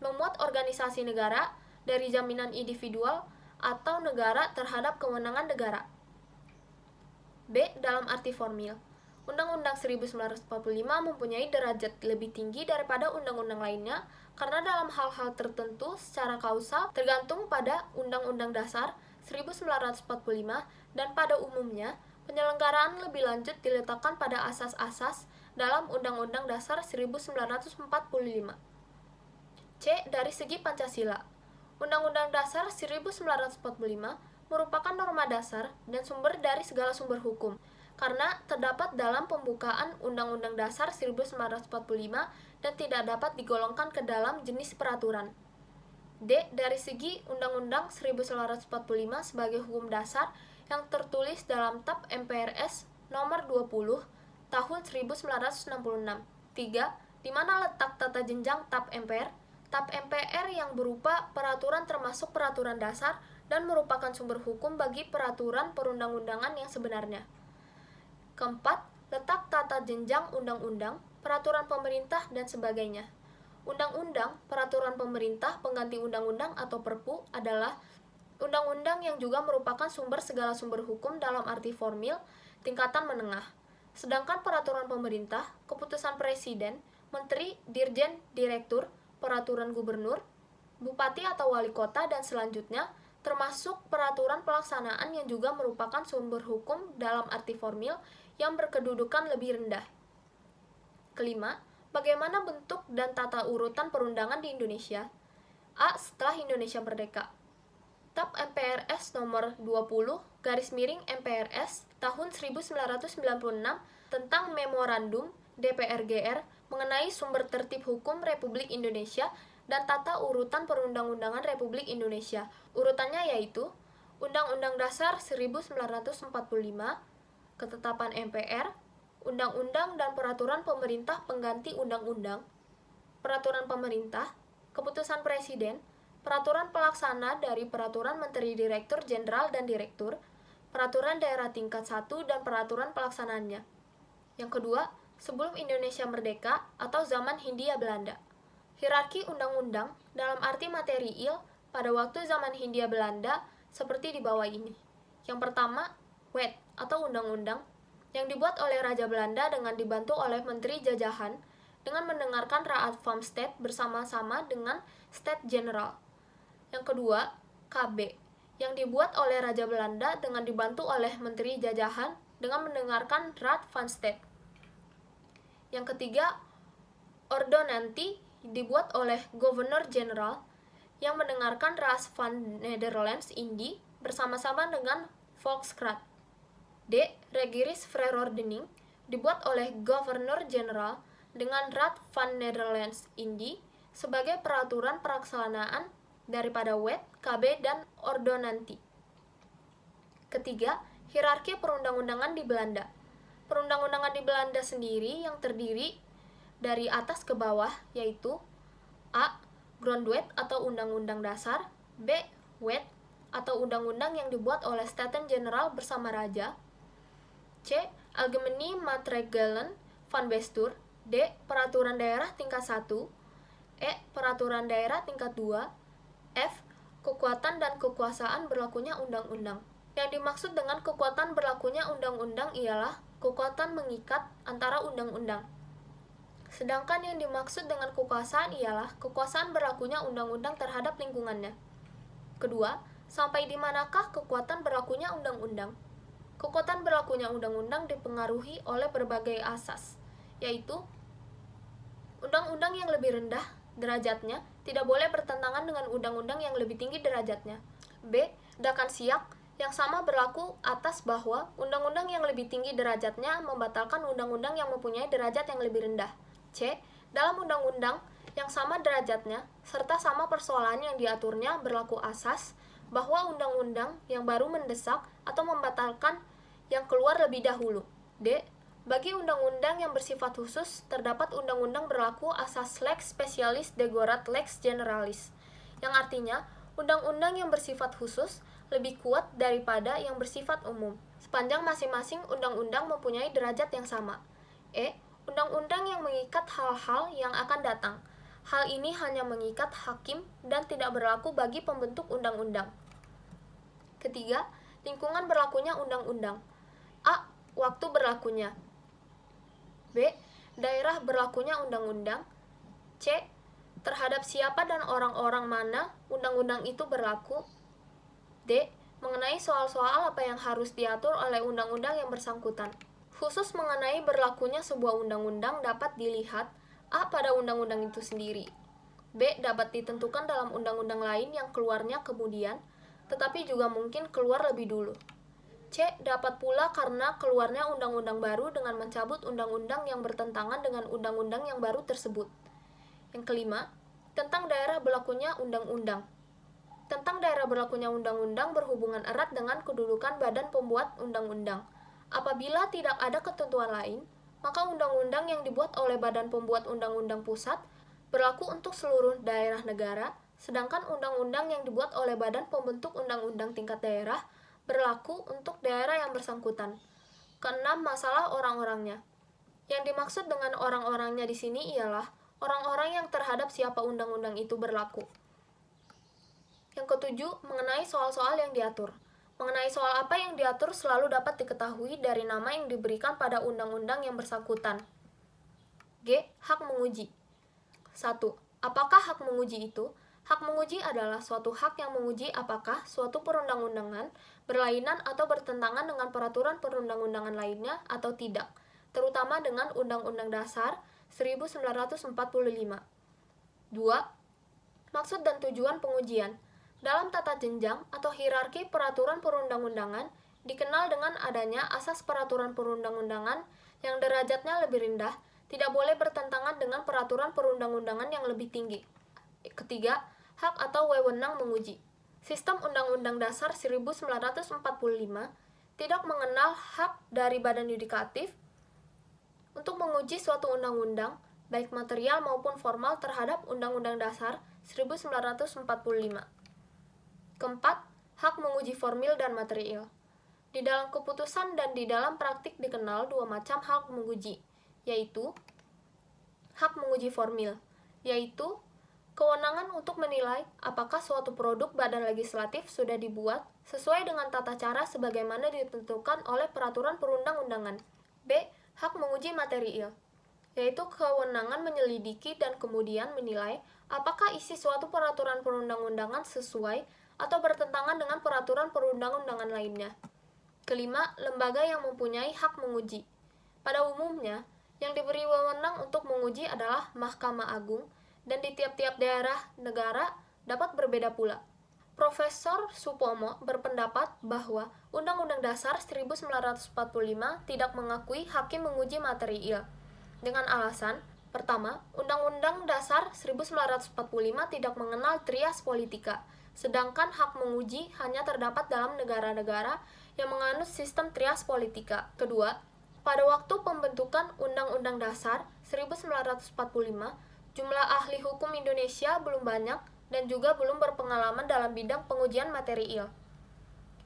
memuat organisasi negara dari jaminan individual atau negara terhadap kewenangan negara. B. Dalam arti formil. Undang-Undang 1945 mempunyai derajat lebih tinggi daripada undang-undang lainnya karena dalam hal-hal tertentu secara kausal tergantung pada Undang-Undang Dasar 1945 dan pada umumnya penyelenggaraan lebih lanjut diletakkan pada asas-asas dalam Undang-Undang Dasar 1945. C. Dari segi Pancasila. Undang-Undang Dasar 1945 merupakan norma dasar dan sumber dari segala sumber hukum, karena terdapat dalam pembukaan Undang-Undang Dasar 1945 dan tidak dapat digolongkan ke dalam jenis peraturan. D. Dari segi Undang-Undang 1945 sebagai hukum dasar yang tertulis dalam TAP MPRS nomor 20 tahun 1966. 3. Di mana letak tata jenjang TAP MPR? TAP MPR yang berupa peraturan termasuk peraturan dasar dan merupakan sumber hukum bagi peraturan perundang-undangan yang sebenarnya. Keempat, letak tata jenjang undang-undang, peraturan pemerintah, dan sebagainya. Undang-undang, peraturan pemerintah, pengganti undang-undang atau Perpu adalah undang-undang yang juga merupakan sumber segala sumber hukum dalam arti formil tingkatan menengah. Sedangkan peraturan pemerintah, keputusan presiden, menteri, dirjen, direktur, peraturan gubernur, bupati atau wali kota, dan selanjutnya, termasuk peraturan pelaksanaan yang juga merupakan sumber hukum dalam arti formil yang berkedudukan lebih rendah. Kelima, bagaimana bentuk dan tata urutan perundangan di Indonesia? A. Setelah Indonesia merdeka. TAP MPRS nomor 20 /MPRS tahun 1996 tentang Memorandum DPR-GR mengenai sumber tertib hukum Republik Indonesia dan tata urutan perundang-undangan Republik Indonesia. Urutannya yaitu Undang-Undang Dasar 1945, Ketetapan MPR, Undang-Undang dan Peraturan Pemerintah Pengganti Undang-Undang, Peraturan Pemerintah, Keputusan Presiden, peraturan pelaksana dari peraturan Menteri Direktur Jenderal dan Direktur, peraturan daerah tingkat 1 dan peraturan pelaksanaannya. Yang kedua, sebelum Indonesia merdeka atau zaman Hindia Belanda. Hierarki undang-undang dalam arti material pada waktu zaman Hindia Belanda seperti di bawah ini. Yang pertama, wet atau undang-undang yang dibuat oleh Raja Belanda dengan dibantu oleh Menteri Jajahan dengan mendengarkan Raad van State bersama-sama dengan State General. Yang kedua, KB yang dibuat oleh Raja Belanda dengan dibantu oleh Menteri Jajahan dengan mendengarkan Raad van State. Yang ketiga, Ordonantie dibuat oleh Governor General yang mendengarkan Raad van Nederlands-Indië bersama-sama dengan Volksraad. D. Regeringsverordening Verordening dibuat oleh Governor General dengan Raad van Nederlands-Indië sebagai peraturan pelaksanaan daripada Wet, KB, dan Ordonantie. Ketiga, hierarki perundang-undangan di Belanda. Perundang-undangan di Belanda sendiri yang terdiri dari atas ke bawah yaitu A. Grondwet atau Undang-Undang Dasar, B. Wet atau undang-undang yang dibuat oleh Staten General bersama Raja, C. Algemene Maatregelen van Bestuur, D. Peraturan daerah tingkat 1, E. Peraturan daerah tingkat 2, F. Kekuatan dan kekuasaan berlakunya undang-undang. Yang dimaksud dengan kekuatan berlakunya undang-undang ialah kekuatan mengikat antara undang-undang. Sedangkan yang dimaksud dengan kekuasaan ialah kekuasaan berlakunya undang-undang terhadap lingkungannya. Kedua, sampai di manakah kekuatan berlakunya undang-undang? Kekuatan berlakunya undang-undang dipengaruhi oleh berbagai asas, yaitu undang-undang yang lebih rendah derajatnya tidak boleh bertentangan dengan undang-undang yang lebih tinggi derajatnya. B. Dakan siak yang sama berlaku atas bahwa undang-undang yang lebih tinggi derajatnya membatalkan undang-undang yang mempunyai derajat yang lebih rendah. C. Dalam undang-undang yang sama derajatnya serta sama persoalan yang diaturnya berlaku asas bahwa undang-undang yang baru mendesak atau membatalkan yang keluar lebih dahulu. D. Bagi undang-undang yang bersifat khusus, terdapat undang-undang berlaku asas lex specialis degorat lex generalis, yang artinya undang-undang yang bersifat khusus lebih kuat daripada yang bersifat umum, sepanjang masing-masing undang-undang mempunyai derajat yang sama. E. Undang-undang yang mengikat hal-hal yang akan datang. Hal ini hanya mengikat hakim dan tidak berlaku bagi pembentuk undang-undang. Ketiga, lingkungan berlakunya undang-undang. A. Waktu berlakunya. B. Daerah berlakunya undang-undang. C. Terhadap siapa dan orang-orang mana undang-undang itu berlaku. D. Mengenai soal-soal apa yang harus diatur oleh undang-undang yang bersangkutan. Khusus mengenai berlakunya sebuah undang-undang dapat dilihat A. Pada undang-undang itu sendiri. B. Dapat ditentukan dalam undang-undang lain yang keluarnya kemudian, tetapi juga mungkin keluar lebih dulu. C. Dapat pula karena keluarnya undang-undang baru dengan mencabut undang-undang yang bertentangan dengan undang-undang yang baru tersebut. Yang kelima, tentang daerah berlakunya undang-undang. Tentang daerah berlakunya undang-undang berhubungan erat dengan kedudukan badan pembuat undang-undang. Apabila tidak ada ketentuan lain, maka undang-undang yang dibuat oleh badan pembuat undang-undang pusat berlaku untuk seluruh daerah negara, sedangkan undang-undang yang dibuat oleh badan pembentuk undang-undang tingkat daerah berlaku untuk daerah yang bersangkutan. Keenam, masalah orang-orangnya. Yang dimaksud dengan orang-orangnya di sini ialah orang-orang yang terhadap siapa undang-undang itu berlaku. Yang ketujuh, mengenai soal-soal yang diatur. Mengenai soal apa yang diatur selalu dapat diketahui dari nama yang diberikan pada undang-undang yang bersangkutan. G. Hak menguji. 1. Apakah hak menguji itu? Hak menguji adalah suatu hak yang menguji apakah suatu perundang-undangan berlainan atau bertentangan dengan peraturan perundang-undangan lainnya atau tidak, terutama dengan Undang-Undang Dasar 1945. 2. Maksud dan tujuan pengujian. Dalam tata jenjang atau hierarki peraturan perundang-undangan, dikenal dengan adanya asas peraturan perundang-undangan yang derajatnya lebih rendah, tidak boleh bertentangan dengan peraturan perundang-undangan yang lebih tinggi. Ketiga, hak atau wewenang menguji. Sistem Undang-Undang Dasar 1945 tidak mengenal hak dari badan yudikatif untuk menguji suatu undang-undang baik material maupun formal terhadap Undang-Undang Dasar 1945. Keempat, hak menguji formil dan material. Di dalam keputusan dan di dalam praktik dikenal dua macam hak menguji, yaitu hak menguji formil, yaitu kewenangan untuk menilai apakah suatu produk badan legislatif sudah dibuat sesuai dengan tata cara sebagaimana ditentukan oleh peraturan perundang-undangan. B. Hak menguji material, yaitu kewenangan menyelidiki dan kemudian menilai apakah isi suatu peraturan perundang-undangan sesuai atau bertentangan dengan peraturan perundang-undangan lainnya. Kelima, lembaga yang mempunyai hak menguji. Pada umumnya, yang diberi wewenang untuk menguji adalah Mahkamah Agung, dan di tiap-tiap daerah negara dapat berbeda pula. Profesor Supomo berpendapat bahwa Undang-Undang Dasar 1945 tidak mengakui hakim menguji material, dengan alasan, pertama, Undang-Undang Dasar 1945 tidak mengenal trias politika, sedangkan hak menguji hanya terdapat dalam negara-negara yang menganut sistem trias politika. Kedua, pada waktu pembentukan Undang-Undang Dasar 1945, jumlah ahli hukum Indonesia belum banyak dan juga belum berpengalaman dalam bidang pengujian material.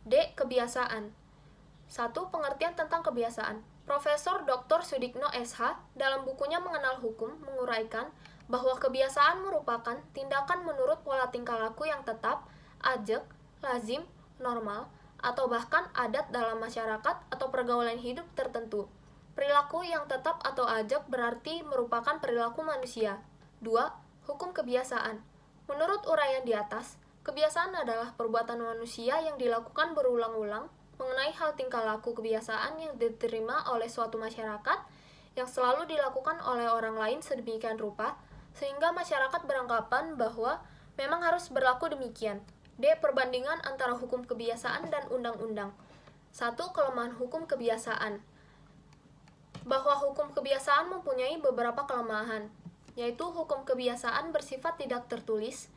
D. Kebiasaan. 1. Pengertian tentang kebiasaan. Profesor Dr. Sudikno SH dalam bukunya Mengenal Hukum menguraikan bahwa kebiasaan merupakan tindakan menurut pola tingkah laku yang tetap, ajeg, lazim, normal, atau bahkan adat dalam masyarakat atau pergaulan hidup tertentu. Perilaku yang tetap atau ajeg berarti merupakan perilaku manusia. 2. Hukum kebiasaan. Menurut uraian di atas, kebiasaan adalah perbuatan manusia yang dilakukan berulang-ulang mengenai hal tingkah laku kebiasaan yang diterima oleh suatu masyarakat yang selalu dilakukan oleh orang lain sedemikian rupa, sehingga masyarakat beranggapan bahwa memang harus berlaku demikian. D. Perbandingan antara hukum kebiasaan dan undang-undang. 1. Kelemahan hukum kebiasaan. Bahwa hukum kebiasaan mempunyai beberapa kelemahan, yaitu hukum kebiasaan bersifat tidak tertulis,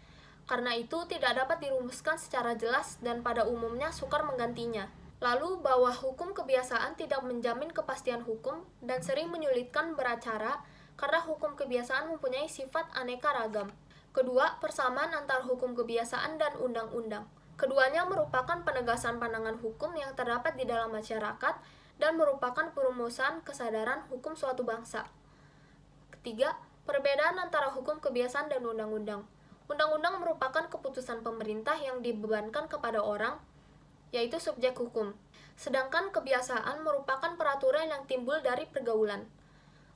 karena itu tidak dapat dirumuskan secara jelas dan pada umumnya sukar menggantinya. Lalu bahwa hukum kebiasaan tidak menjamin kepastian hukum dan sering menyulitkan beracara karena hukum kebiasaan mempunyai sifat aneka ragam. Kedua, persamaan antara hukum kebiasaan dan undang-undang. Keduanya merupakan penegasan pandangan hukum yang terdapat di dalam masyarakat dan merupakan perumusan kesadaran hukum suatu bangsa. Ketiga, perbedaan antara hukum kebiasaan dan undang-undang. Undang-undang merupakan keputusan pemerintah yang dibebankan kepada orang, yaitu subjek hukum. Sedangkan kebiasaan merupakan peraturan yang timbul dari pergaulan.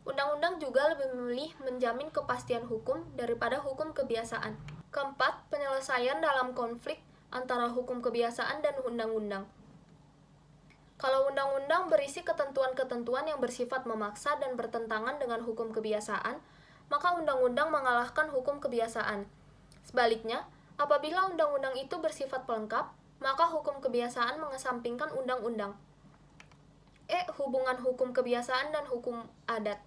Undang-undang juga lebih memilih menjamin kepastian hukum daripada hukum kebiasaan. Keempat, penyelesaian dalam konflik antara hukum kebiasaan dan undang-undang. Kalau undang-undang berisi ketentuan-ketentuan yang bersifat memaksa dan bertentangan dengan hukum kebiasaan, maka undang-undang mengalahkan hukum kebiasaan. Sebaliknya, apabila undang-undang itu bersifat pelengkap, maka hukum kebiasaan mengesampingkan undang-undang. Hubungan hukum kebiasaan dan hukum adat.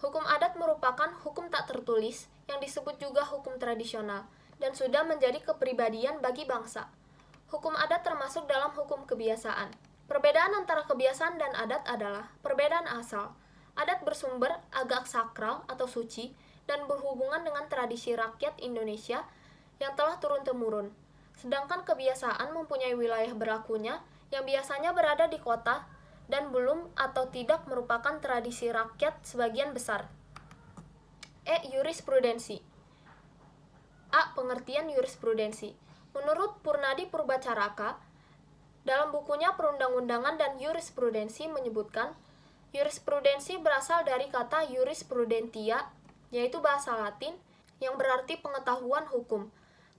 Hukum adat merupakan hukum tak tertulis yang disebut juga hukum tradisional dan sudah menjadi kepribadian bagi bangsa. Hukum adat termasuk dalam hukum kebiasaan. Perbedaan antara kebiasaan dan adat adalah perbedaan asal. Adat bersumber agak sakral atau suci dan berhubungan dengan tradisi rakyat Indonesia yang telah turun-temurun. Sedangkan kebiasaan mempunyai wilayah berlakunya yang biasanya berada di kota dan belum atau tidak merupakan tradisi rakyat sebagian besar. Jurisprudensi. A. Pengertian jurisprudensi. Menurut Purnadi Purbacaraka, dalam bukunya Perundang-undangan dan Jurisprudensi menyebutkan, jurisprudensi berasal dari kata jurisprudentia, yaitu bahasa Latin yang berarti pengetahuan hukum.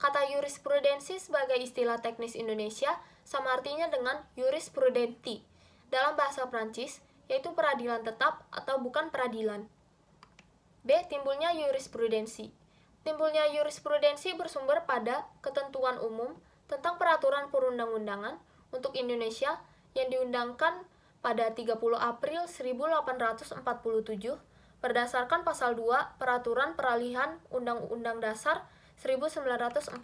Kata jurisprudensi sebagai istilah teknis Indonesia sama artinya dengan jurisprudenti dalam bahasa Prancis, yaitu peradilan tetap atau bukan peradilan. B. Timbulnya jurisprudensi. Timbulnya jurisprudensi bersumber pada ketentuan umum tentang peraturan perundang-undangan untuk Indonesia yang diundangkan pada 30 April 1847 berdasarkan pasal 2 Peraturan Peralihan Undang-Undang Dasar 1945.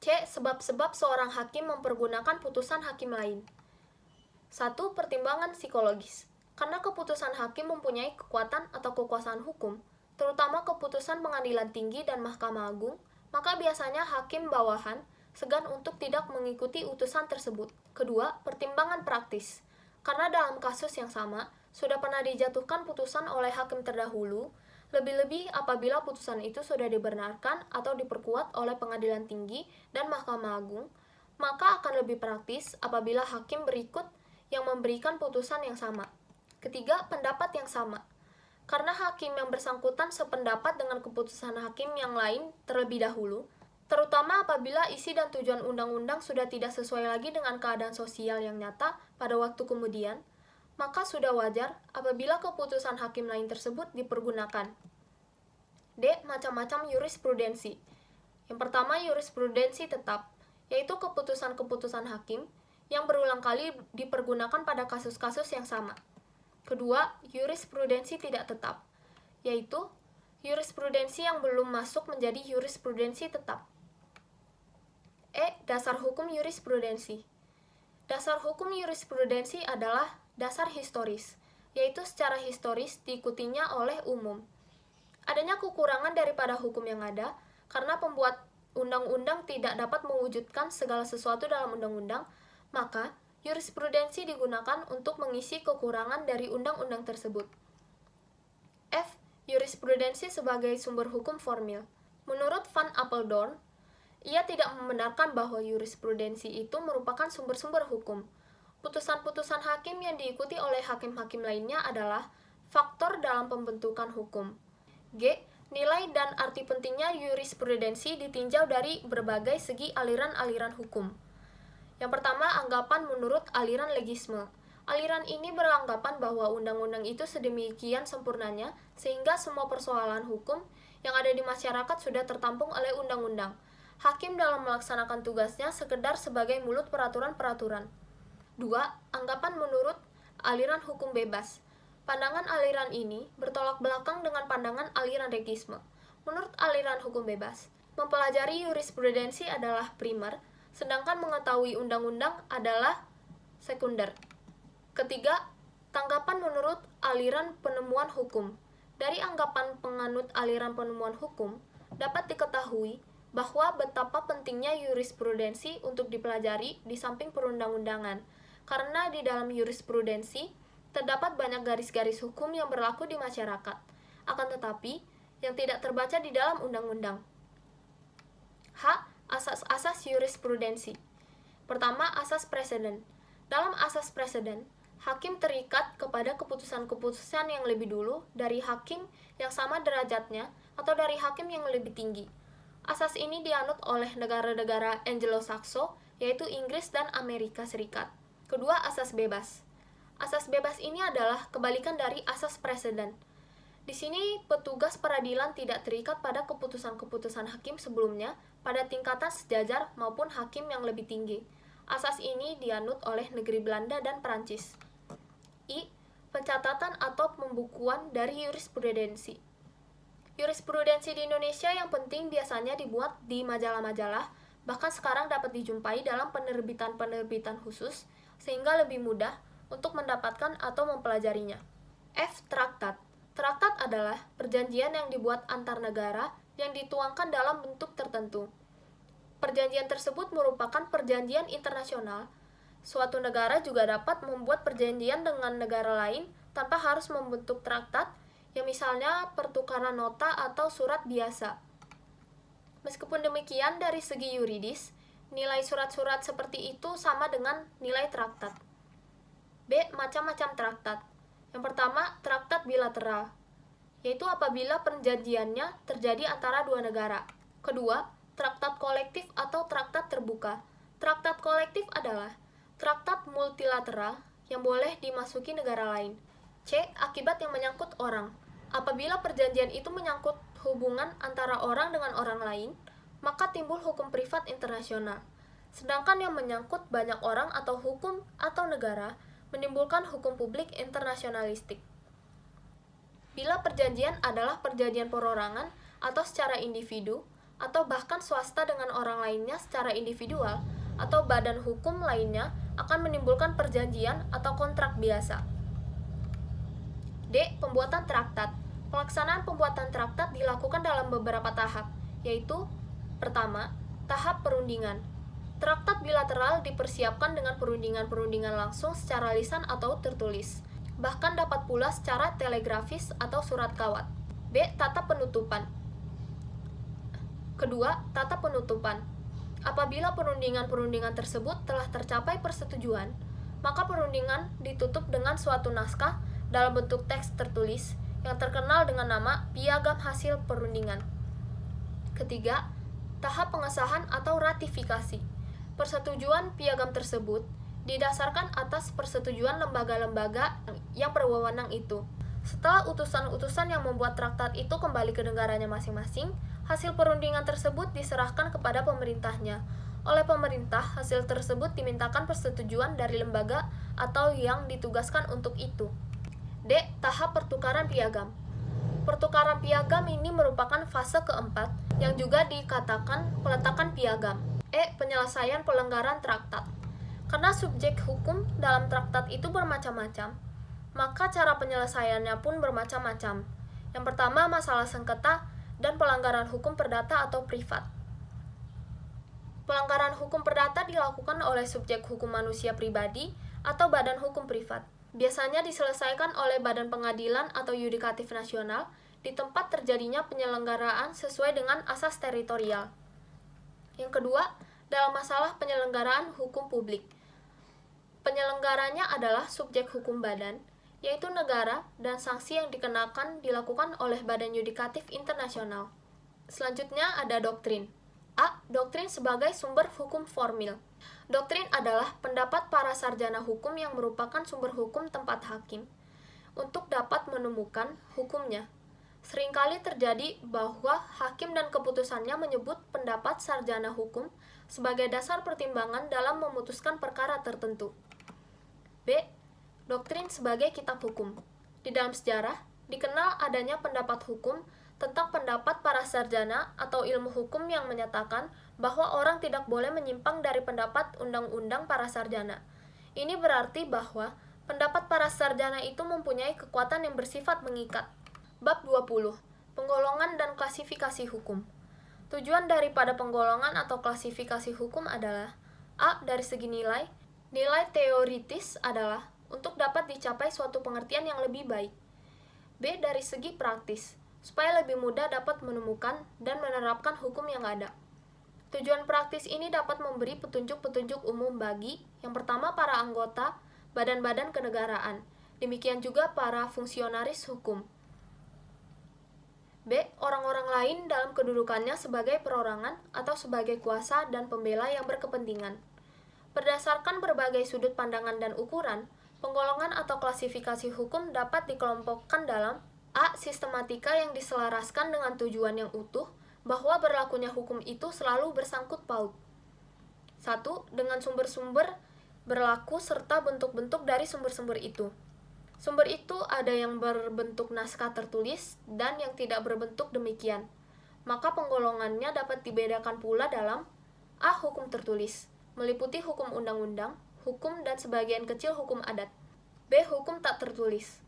C. Sebab-sebab seorang hakim mempergunakan putusan hakim lain. 1. Pertimbangan psikologis. Karena keputusan hakim mempunyai kekuatan atau kekuasaan hukum, terutama keputusan pengadilan tinggi dan Mahkamah Agung, maka biasanya hakim bawahan segan untuk tidak mengikuti utusan tersebut. Kedua, pertimbangan praktis. Karena dalam kasus yang sama, sudah pernah dijatuhkan putusan oleh hakim terdahulu, lebih-lebih apabila putusan itu sudah dibenarkan atau diperkuat oleh pengadilan tinggi dan Mahkamah Agung, maka akan lebih praktis apabila hakim berikut yang memberikan putusan yang sama. Ketiga, pendapat yang sama. Karena hakim yang bersangkutan sependapat dengan keputusan hakim yang lain terlebih dahulu, terutama apabila isi dan tujuan undang-undang sudah tidak sesuai lagi dengan keadaan sosial yang nyata pada waktu kemudian, maka sudah wajar apabila keputusan hakim lain tersebut dipergunakan. D. Macam-macam jurisprudensi. Yang pertama, jurisprudensi tetap, yaitu keputusan-keputusan hakim yang berulang kali dipergunakan pada kasus-kasus yang sama. Kedua, jurisprudensi tidak tetap, yaitu jurisprudensi yang belum masuk menjadi jurisprudensi tetap. E. Dasar hukum jurisprudensi. Dasar hukum jurisprudensi adalah dasar historis, yaitu secara historis diikutinya oleh umum. Adanya kekurangan daripada hukum yang ada, karena pembuat undang-undang tidak dapat mewujudkan segala sesuatu dalam undang-undang, maka jurisprudensi digunakan untuk mengisi kekurangan dari undang-undang tersebut. F. Jurisprudensi sebagai sumber hukum formil. Menurut Van Apeldoorn, ia tidak membenarkan bahwa jurisprudensi itu merupakan sumber-sumber hukum. Putusan-putusan hakim yang diikuti oleh hakim-hakim lainnya adalah faktor dalam pembentukan hukum. G. Nilai dan arti pentingnya jurisprudensi ditinjau dari berbagai segi aliran-aliran hukum. Yang pertama, anggapan menurut aliran legisme. Aliran ini beranggapan bahwa undang-undang itu sedemikian sempurnanya sehingga semua persoalan hukum yang ada di masyarakat sudah tertampung oleh undang-undang. Hakim dalam melaksanakan tugasnya sekedar sebagai mulut peraturan-peraturan. 2. Anggapan menurut aliran hukum bebas. Pandangan aliran ini bertolak belakang dengan pandangan aliran legisme. Menurut aliran hukum bebas, mempelajari jurisprudensi adalah primer, sedangkan mengetahui undang-undang adalah sekunder. Ketiga, tanggapan menurut aliran penemuan hukum. Dari anggapan penganut aliran penemuan hukum, dapat diketahui bahwa betapa pentingnya jurisprudensi untuk dipelajari di samping perundang-undangan, karena di dalam jurisprudensi terdapat banyak garis-garis hukum yang berlaku di masyarakat, akan tetapi yang tidak terbaca di dalam undang-undang. H. Asas-asas jurisprudensi. Pertama, asas preseden. Dalam asas preseden, hakim terikat kepada keputusan-keputusan yang lebih dulu dari hakim yang sama derajatnya atau dari hakim yang lebih tinggi. Asas ini dianut oleh negara-negara Anglo-Sakso, yaitu Inggris dan Amerika Serikat. Kedua, asas bebas. Asas bebas ini adalah kebalikan dari asas preseden. Di sini, petugas peradilan tidak terikat pada keputusan-keputusan hakim sebelumnya pada tingkatan sejajar maupun hakim yang lebih tinggi. Asas ini dianut oleh negeri Belanda dan Perancis. I. Pencatatan atau pembukuan dari jurisprudensi. Jurisprudensi di Indonesia yang penting biasanya dibuat di majalah-majalah, bahkan sekarang dapat dijumpai dalam penerbitan-penerbitan khusus, sehingga lebih mudah untuk mendapatkan atau mempelajarinya. F. Traktat. Traktat adalah perjanjian yang dibuat antar negara yang dituangkan dalam bentuk tertentu. Perjanjian tersebut merupakan perjanjian internasional. Suatu negara juga dapat membuat perjanjian dengan negara lain tanpa harus membentuk traktat, yang misalnya pertukaran nota atau surat biasa. Meskipun demikian, dari segi yuridis, nilai surat-surat seperti itu sama dengan nilai traktat. B. Macam-macam traktat. Yang pertama, traktat bilateral, yaitu apabila perjanjiannya terjadi antara dua negara. Kedua, traktat kolektif atau traktat terbuka. Traktat kolektif adalah traktat multilateral yang boleh dimasuki negara lain. C. Akibat yang menyangkut orang. Apabila perjanjian itu menyangkut hubungan antara orang dengan orang lain, maka timbul hukum privat internasional. Sedangkan yang menyangkut banyak orang atau hukum atau negara menimbulkan hukum publik internasionalistik. Bila perjanjian adalah perjanjian perorangan atau secara individu, atau bahkan swasta dengan orang lainnya secara individual, atau badan hukum lainnya akan menimbulkan perjanjian atau kontrak biasa. D. Pembuatan traktat. Pelaksanaan pembuatan traktat dilakukan dalam beberapa tahap, yaitu pertama, tahap perundingan. Traktat bilateral dipersiapkan dengan perundingan-perundingan langsung secara lisan atau tertulis. Bahkan dapat pula secara telegrafis atau surat kawat. B. Tata penutupan. Kedua, tata penutupan. Apabila perundingan-perundingan tersebut telah tercapai persetujuan, maka perundingan ditutup dengan suatu naskah dalam bentuk teks tertulis yang terkenal dengan nama Piagam Hasil Perundingan. Ketiga, tahap pengesahan atau ratifikasi. Persetujuan piagam tersebut didasarkan atas persetujuan lembaga-lembaga yang berwenang itu. Setelah utusan-utusan yang membuat traktat itu kembali ke negaranya masing-masing, hasil perundingan tersebut diserahkan kepada pemerintahnya. Oleh pemerintah, hasil tersebut dimintakan persetujuan dari lembaga atau yang ditugaskan untuk itu. D. Tahap pertukaran piagam. Pertukaran piagam ini merupakan fase keempat yang juga dikatakan peletakan piagam. E. Penyelesaian pelanggaran traktat. Karena subjek hukum dalam traktat itu bermacam-macam, maka cara penyelesaiannya pun bermacam-macam. Yang pertama, masalah sengketa dan pelanggaran hukum perdata atau privat. Pelanggaran hukum perdata dilakukan oleh subjek hukum manusia pribadi atau badan hukum privat. Biasanya diselesaikan oleh Badan Pengadilan atau Yudikatif Nasional di tempat terjadinya penyelenggaraan sesuai dengan asas teritorial. Yang kedua, dalam masalah penyelenggaraan hukum publik. Penyelenggaranya adalah subjek hukum badan, yaitu negara, dan sanksi yang dikenakan dilakukan oleh Badan Yudikatif Internasional. Selanjutnya ada doktrin. A. Doktrin sebagai sumber hukum formil. Doktrin adalah pendapat para sarjana hukum yang merupakan sumber hukum tempat hakim untuk dapat menemukan hukumnya. Seringkali terjadi bahwa hakim dan keputusannya menyebut pendapat sarjana hukum sebagai dasar pertimbangan dalam memutuskan perkara tertentu. B. Doktrin sebagai kitab hukum. Di dalam sejarah, dikenal adanya pendapat hukum tentang pendapat para sarjana atau ilmu hukum yang menyatakan bahwa orang tidak boleh menyimpang dari pendapat undang-undang para sarjana. Ini berarti bahwa pendapat para sarjana itu mempunyai kekuatan yang bersifat mengikat. Bab 20. Penggolongan dan klasifikasi hukum. Tujuan daripada penggolongan atau klasifikasi hukum adalah A. Dari segi nilai. Nilai teoritis adalah untuk dapat dicapai suatu pengertian yang lebih baik. B. Dari segi praktis, supaya lebih mudah dapat menemukan dan menerapkan hukum yang ada. Tujuan praktis ini dapat memberi petunjuk-petunjuk umum bagi, yang pertama, para anggota badan-badan kenegaraan, demikian juga para fungsionaris hukum. B. Orang-orang lain dalam kedudukannya sebagai perorangan atau sebagai kuasa dan pembela yang berkepentingan. Berdasarkan berbagai sudut pandangan dan ukuran, penggolongan atau klasifikasi hukum dapat dikelompokkan dalam A. Sistematika yang diselaraskan dengan tujuan yang utuh, bahwa berlakunya hukum itu selalu bersangkut paut. 1. Dengan sumber-sumber berlaku serta bentuk-bentuk dari sumber-sumber itu. Sumber itu ada yang berbentuk naskah tertulis dan yang tidak berbentuk demikian. Maka penggolongannya dapat dibedakan pula dalam A. Hukum tertulis, meliputi hukum undang-undang, hukum dan sebagian kecil hukum adat. B. Hukum tak tertulis,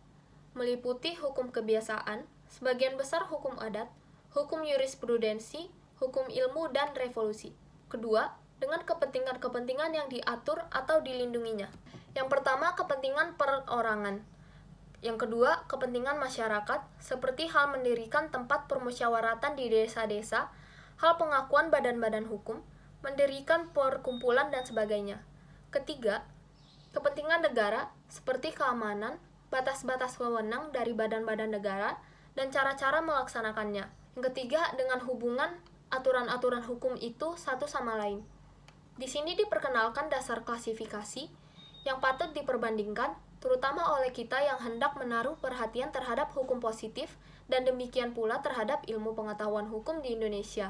meliputi hukum kebiasaan, sebagian besar hukum adat, hukum jurisprudensi, hukum ilmu dan revolusi. Kedua, dengan kepentingan-kepentingan yang diatur atau dilindunginya. Yang pertama, kepentingan perorangan. Yang kedua, kepentingan masyarakat, seperti hal mendirikan tempat permusyawaratan di desa-desa, hal pengakuan badan-badan hukum, mendirikan perkumpulan dan sebagainya. Ketiga, kepentingan negara, seperti keamanan, batas-batas wewenang dari badan-badan negara, dan cara-cara melaksanakannya. Yang ketiga, dengan hubungan aturan-aturan hukum itu satu sama lain. Di sini diperkenalkan dasar klasifikasi yang patut diperbandingkan, terutama oleh kita yang hendak menaruh perhatian terhadap hukum positif dan demikian pula terhadap ilmu pengetahuan hukum di Indonesia.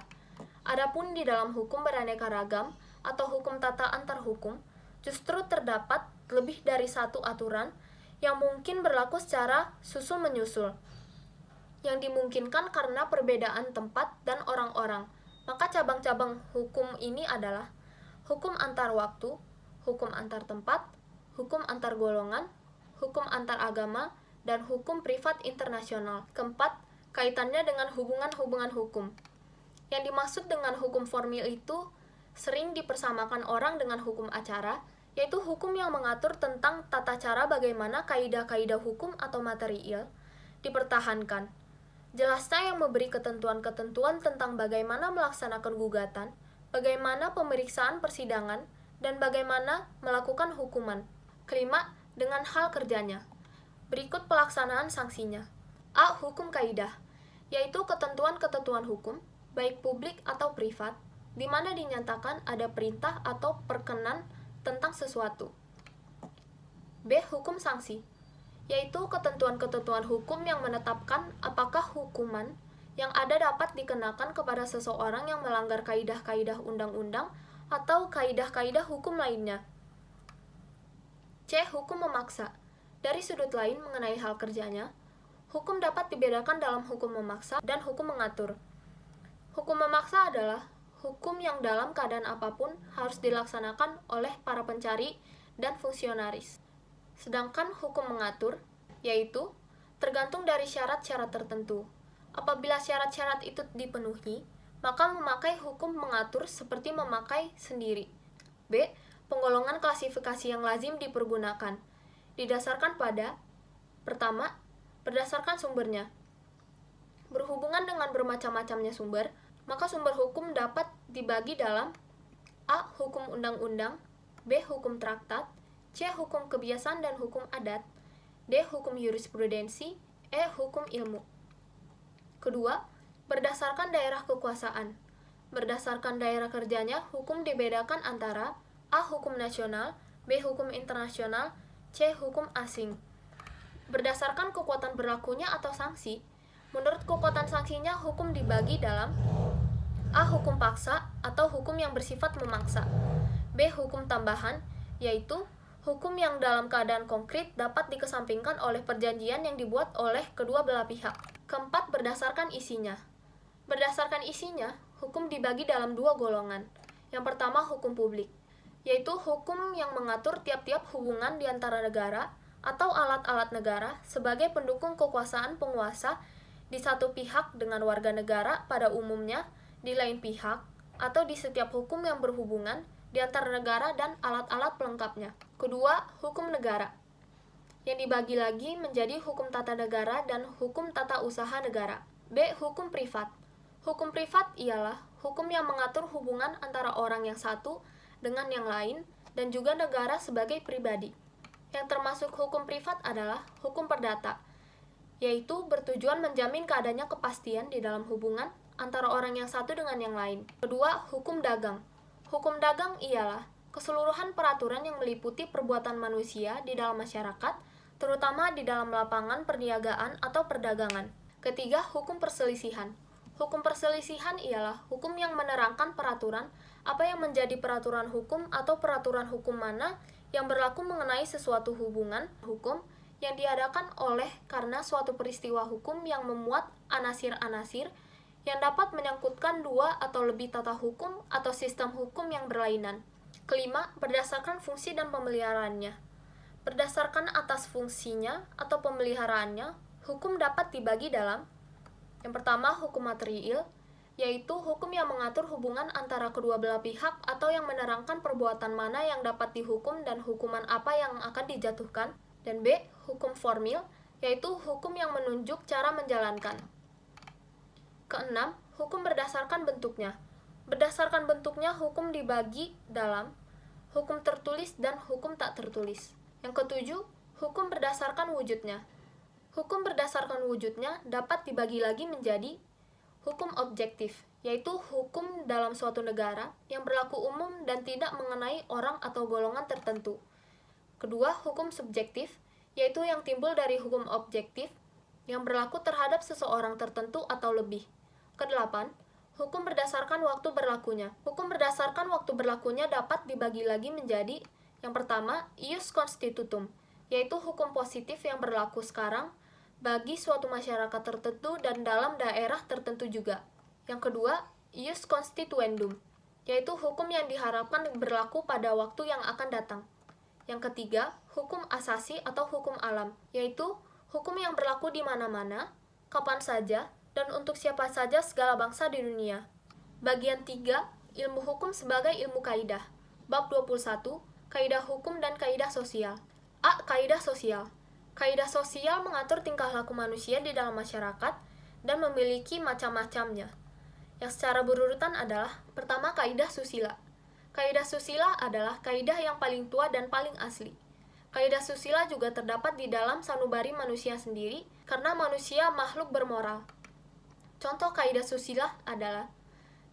Adapun di dalam hukum beraneka ragam atau hukum tata antar hukum, justru terdapat lebih dari satu aturan yang mungkin berlaku secara susul-menyusul, yang dimungkinkan karena perbedaan tempat dan orang-orang. Maka cabang-cabang hukum ini adalah hukum antar waktu, hukum antar tempat, hukum antar golongan, hukum antar agama, dan hukum privat internasional. Keempat, kaitannya dengan hubungan-hubungan hukum. Yang dimaksud dengan hukum formil itu sering dipersamakan orang dengan hukum acara, yaitu hukum yang mengatur tentang tata cara bagaimana kaidah-kaidah hukum atau material dipertahankan. Jelasnya yang memberi ketentuan-ketentuan tentang bagaimana melaksanakan gugatan, bagaimana pemeriksaan persidangan, dan bagaimana melakukan hukuman. Kelima, dengan hal kerjanya. Berikut pelaksanaan sanksinya. A. Hukum kaidah, yaitu ketentuan-ketentuan hukum, baik publik atau privat, di mana dinyatakan ada perintah atau perkenan tentang sesuatu. B. Hukum sanksi, yaitu ketentuan-ketentuan hukum yang menetapkan apakah hukuman yang ada dapat dikenakan kepada seseorang yang melanggar kaidah-kaidah undang-undang atau kaidah-kaidah hukum lainnya. C. Hukum memaksa. Dari sudut lain mengenai hal kerjanya, hukum dapat dibedakan dalam hukum memaksa dan hukum mengatur. Hukum memaksa adalah hukum yang dalam keadaan apapun harus dilaksanakan oleh para pencari dan fungsionaris. Sedangkan hukum mengatur, yaitu tergantung dari syarat-syarat tertentu. Apabila syarat-syarat itu dipenuhi, maka memakai hukum mengatur seperti memakai sendiri. B. Penggolongan klasifikasi yang lazim dipergunakan. Didasarkan pada, pertama, berdasarkan sumbernya. Berhubungan dengan bermacam-macamnya sumber, maka sumber hukum dapat dibagi dalam A. Hukum undang-undang, B. Hukum traktat, C. Hukum kebiasaan dan hukum adat, D. Hukum jurisprudensi, E. Hukum ilmu. Kedua, berdasarkan daerah kekuasaan. Berdasarkan daerah kerjanya, hukum dibedakan antara A. Hukum nasional, B. Hukum internasional, C. Hukum asing. Berdasarkan kekuatan berlakunya atau sanksi, menurut kekuatan sanksinya hukum dibagi dalam A. Hukum paksa atau hukum yang bersifat memaksa, B. Hukum tambahan, yaitu hukum yang dalam keadaan konkret dapat dikesampingkan oleh perjanjian yang dibuat oleh kedua belah pihak. Keempat, berdasarkan isinya. Berdasarkan isinya, hukum dibagi dalam dua golongan. Yang pertama, hukum publik, yaitu hukum yang mengatur tiap-tiap hubungan di antara negara atau alat-alat negara sebagai pendukung kekuasaan penguasa di satu pihak dengan warga negara pada umumnya di lain pihak, atau di setiap hukum yang berhubungan di antara negara dan alat-alat pelengkapnya. Kedua, hukum negara, yang dibagi lagi menjadi hukum tata negara dan hukum tata usaha negara. B. Hukum privat. Hukum privat ialah hukum yang mengatur hubungan antara orang yang satu dengan yang lain dan juga negara sebagai pribadi. Yang termasuk hukum privat adalah hukum perdata, yaitu bertujuan menjamin keadanya kepastian di dalam hubungan antara orang yang satu dengan yang lain. Kedua, hukum dagang. Hukum dagang ialah keseluruhan peraturan yang meliputi perbuatan manusia di dalam masyarakat, terutama di dalam lapangan perniagaan atau perdagangan. Ketiga, hukum perselisihan. Hukum perselisihan ialah hukum yang menerangkan peraturan apa yang menjadi peraturan hukum atau peraturan hukum mana yang berlaku mengenai sesuatu hubungan hukum yang diadakan oleh karena suatu peristiwa hukum yang memuat anasir-anasir yang dapat menyangkutkan dua atau lebih tata hukum atau sistem hukum yang berlainan. Kelima, berdasarkan fungsi dan pemeliharaannya. Berdasarkan atas fungsinya atau pemeliharaannya, hukum dapat dibagi dalam yang pertama, hukum material, yaitu hukum yang mengatur hubungan antara kedua belah pihak atau yang menerangkan perbuatan mana yang dapat dihukum dan hukuman apa yang akan dijatuhkan. Dan B. Hukum formil, yaitu hukum yang menunjuk cara menjalankan. Keenam, hukum berdasarkan bentuknya. Berdasarkan bentuknya, hukum dibagi dalam hukum tertulis dan hukum tak tertulis. Yang ketujuh, hukum berdasarkan wujudnya. Hukum berdasarkan wujudnya dapat dibagi lagi menjadi hukum objektif, yaitu hukum dalam suatu negara yang berlaku umum dan tidak mengenai orang atau golongan tertentu. Kedua, hukum subjektif, yaitu yang timbul dari hukum objektif yang berlaku terhadap seseorang tertentu atau lebih. Kedelapan, hukum berdasarkan waktu berlakunya. Hukum berdasarkan waktu berlakunya dapat dibagi lagi menjadi yang pertama, ius constitutum, yaitu hukum positif yang berlaku sekarang bagi suatu masyarakat tertentu dan dalam daerah tertentu juga. Yang kedua, ius constituendum, yaitu hukum yang diharapkan berlaku pada waktu yang akan datang. Yang ketiga, hukum asasi atau hukum alam, yaitu Hukum yang berlaku di mana-mana, kapan saja, dan untuk siapa saja segala bangsa di dunia. Bagian 3, ilmu hukum sebagai ilmu kaidah. Bab 21, kaidah hukum dan kaidah sosial. A. Kaidah sosial. Kaidah sosial mengatur tingkah laku manusia di dalam masyarakat dan memiliki macam-macamnya. Yang secara berurutan adalah, pertama, kaidah susila. Kaidah susila adalah kaidah yang paling tua dan paling asli. Kaidah susila juga terdapat di dalam sanubari manusia sendiri karena manusia makhluk bermoral. Contoh kaidah susila adalah,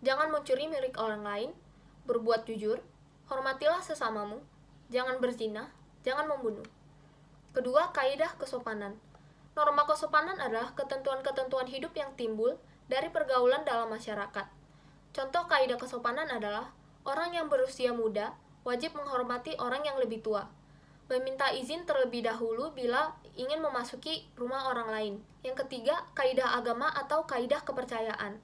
jangan mencuri milik orang lain, berbuat jujur, hormatilah sesamamu, jangan berzina, jangan membunuh. Kedua, kaidah kesopanan. Norma kesopanan adalah ketentuan-ketentuan hidup yang timbul dari pergaulan dalam masyarakat. Contoh kaidah kesopanan adalah, orang yang berusia muda wajib menghormati orang yang lebih tua, meminta izin terlebih dahulu bila ingin memasuki rumah orang lain. Yang ketiga, kaidah agama atau kaidah kepercayaan.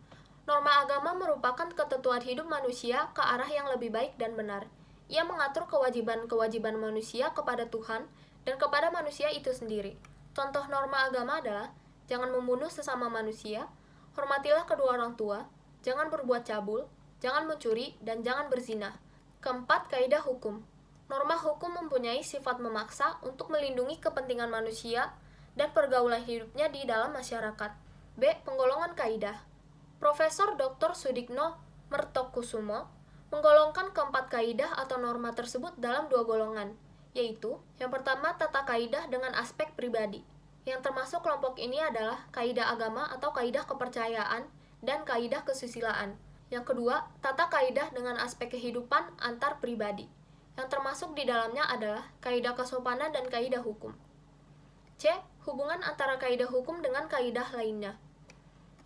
Norma agama merupakan ketentuan hidup manusia ke arah yang lebih baik dan benar. Ia mengatur kewajiban-kewajiban manusia kepada Tuhan dan kepada manusia itu sendiri. Contoh norma agama adalah, jangan membunuh sesama manusia, hormatilah kedua orang tua, jangan berbuat cabul, jangan mencuri, dan jangan berzina. Keempat, kaidah hukum. Norma hukum mempunyai sifat memaksa untuk melindungi kepentingan manusia dan pergaulan hidupnya di dalam masyarakat. B. Penggolongan kaidah. Profesor Dr. Sudikno Mertokusumo menggolongkan keempat kaidah atau norma tersebut dalam dua golongan, yaitu, yang pertama, tata kaidah dengan aspek pribadi. Yang termasuk kelompok ini adalah kaidah agama atau kaidah kepercayaan dan kaidah kesusilaan. Yang kedua, tata kaidah dengan aspek kehidupan antar pribadi. Yang termasuk di dalamnya adalah kaidah kesopanan dan kaidah hukum. C. Hubungan antara kaidah hukum dengan kaidah lainnya.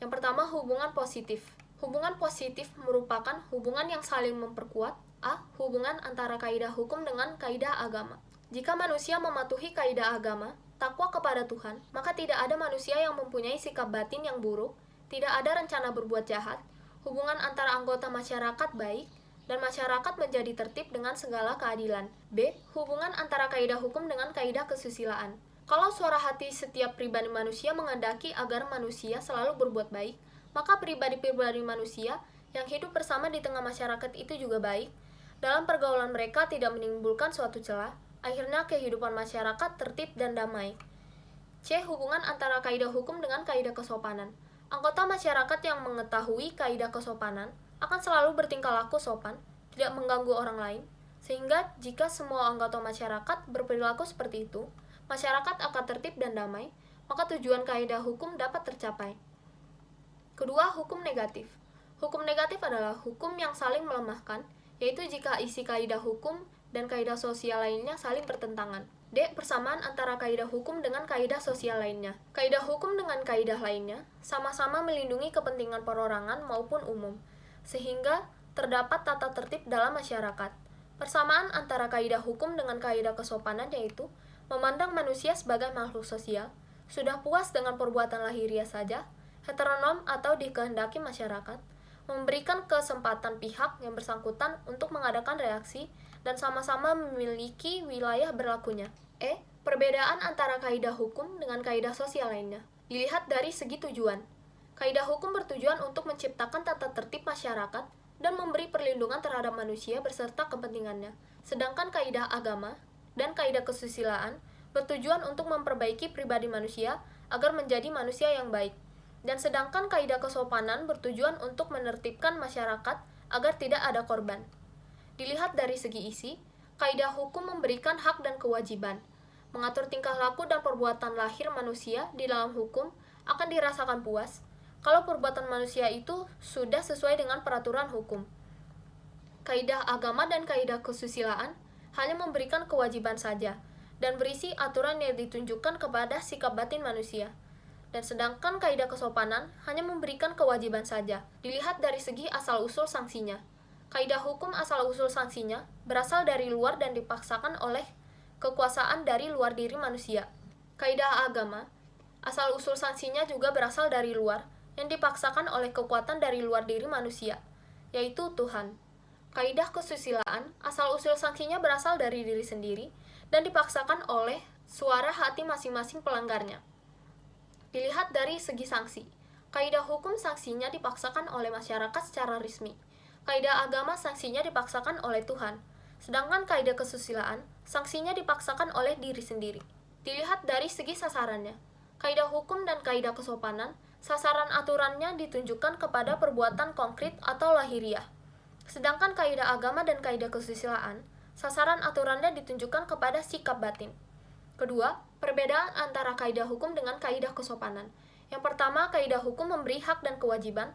Yang pertama, hubungan positif. Hubungan positif merupakan hubungan yang saling memperkuat. A. Hubungan antara kaidah hukum dengan kaidah agama. Jika manusia mematuhi kaidah agama, takwa kepada Tuhan, maka tidak ada manusia yang mempunyai sikap batin yang buruk, tidak ada rencana berbuat jahat, hubungan antara anggota masyarakat baik, dan masyarakat menjadi tertib dengan segala keadilan. B. Hubungan antara kaidah hukum dengan kaidah kesusilaan. Kalau suara hati setiap pribadi manusia menghendaki agar manusia selalu berbuat baik, maka pribadi-pribadi manusia yang hidup bersama di tengah masyarakat itu juga baik. Dalam pergaulan mereka tidak menimbulkan suatu celah, akhirnya kehidupan masyarakat tertib dan damai. C. Hubungan antara kaidah hukum dengan kaidah kesopanan. Anggota masyarakat yang mengetahui kaidah kesopanan akan selalu bertingkah laku sopan, tidak mengganggu orang lain, sehingga jika semua anggota masyarakat berperilaku seperti itu, masyarakat akan tertib dan damai, maka tujuan kaidah hukum dapat tercapai. Kedua, hukum negatif. Hukum negatif adalah hukum yang saling melemahkan, yaitu jika isi kaidah hukum dan kaidah sosial lainnya saling bertentangan. D. Persamaan antara kaidah hukum dengan kaidah sosial lainnya. Kaidah hukum dengan kaidah lainnya sama-sama melindungi kepentingan perorangan maupun umum, sehingga terdapat tata tertib dalam masyarakat. Persamaan antara kaidah hukum dengan kaidah kesopanan yaitu memandang manusia sebagai makhluk sosial, sudah puas dengan perbuatan lahiriah saja, heteronom atau dikehendaki masyarakat, memberikan kesempatan pihak yang bersangkutan untuk mengadakan reaksi, dan sama-sama memiliki wilayah berlakunya. E. Perbedaan antara kaidah hukum dengan kaidah sosial lainnya. Dilihat dari segi tujuan. Kaidah hukum bertujuan untuk menciptakan tata tertib masyarakat dan memberi perlindungan terhadap manusia beserta kepentingannya. Sedangkan kaidah agama dan kaidah kesusilaan bertujuan untuk memperbaiki pribadi manusia agar menjadi manusia yang baik. Dan sedangkan kaidah kesopanan bertujuan untuk menertibkan masyarakat agar tidak ada korban. Dilihat dari segi isi, kaidah hukum memberikan hak dan kewajiban. Mengatur tingkah laku dan perbuatan lahir manusia di dalam hukum akan dirasakan puas kalau perbuatan manusia itu sudah sesuai dengan peraturan hukum. Kaidah agama dan kaidah kesusilaan hanya memberikan kewajiban saja dan berisi aturan yang ditunjukkan kepada sikap batin manusia. Dan sedangkan kaidah kesopanan hanya memberikan kewajiban saja, dilihat dari segi asal-usul sanksinya. Kaidah hukum asal-usul sanksinya berasal dari luar dan dipaksakan oleh kekuasaan dari luar diri manusia. Kaidah agama, asal-usul sanksinya juga berasal dari luar yang dipaksakan oleh kekuatan dari luar diri manusia, yaitu Tuhan. Kaidah kesusilaan, asal-usul sanksinya berasal dari diri sendiri dan dipaksakan oleh suara hati masing-masing pelanggarnya. Dilihat dari segi sanksi. Kaidah hukum sanksinya dipaksakan oleh masyarakat secara resmi. Kaidah agama sanksinya dipaksakan oleh Tuhan. Sedangkan kaidah kesusilaan, sanksinya dipaksakan oleh diri sendiri. Dilihat dari segi sasarannya. Kaidah hukum dan kaidah kesopanan, sasaran aturannya ditunjukkan kepada perbuatan konkret atau lahiriah. Sedangkan kaidah agama dan kaidah kesusilaan, sasaran aturannya ditunjukkan kepada sikap batin. Kedua, perbedaan antara kaidah hukum dengan kaidah kesopanan. Yang pertama, kaidah hukum memberi hak dan kewajiban,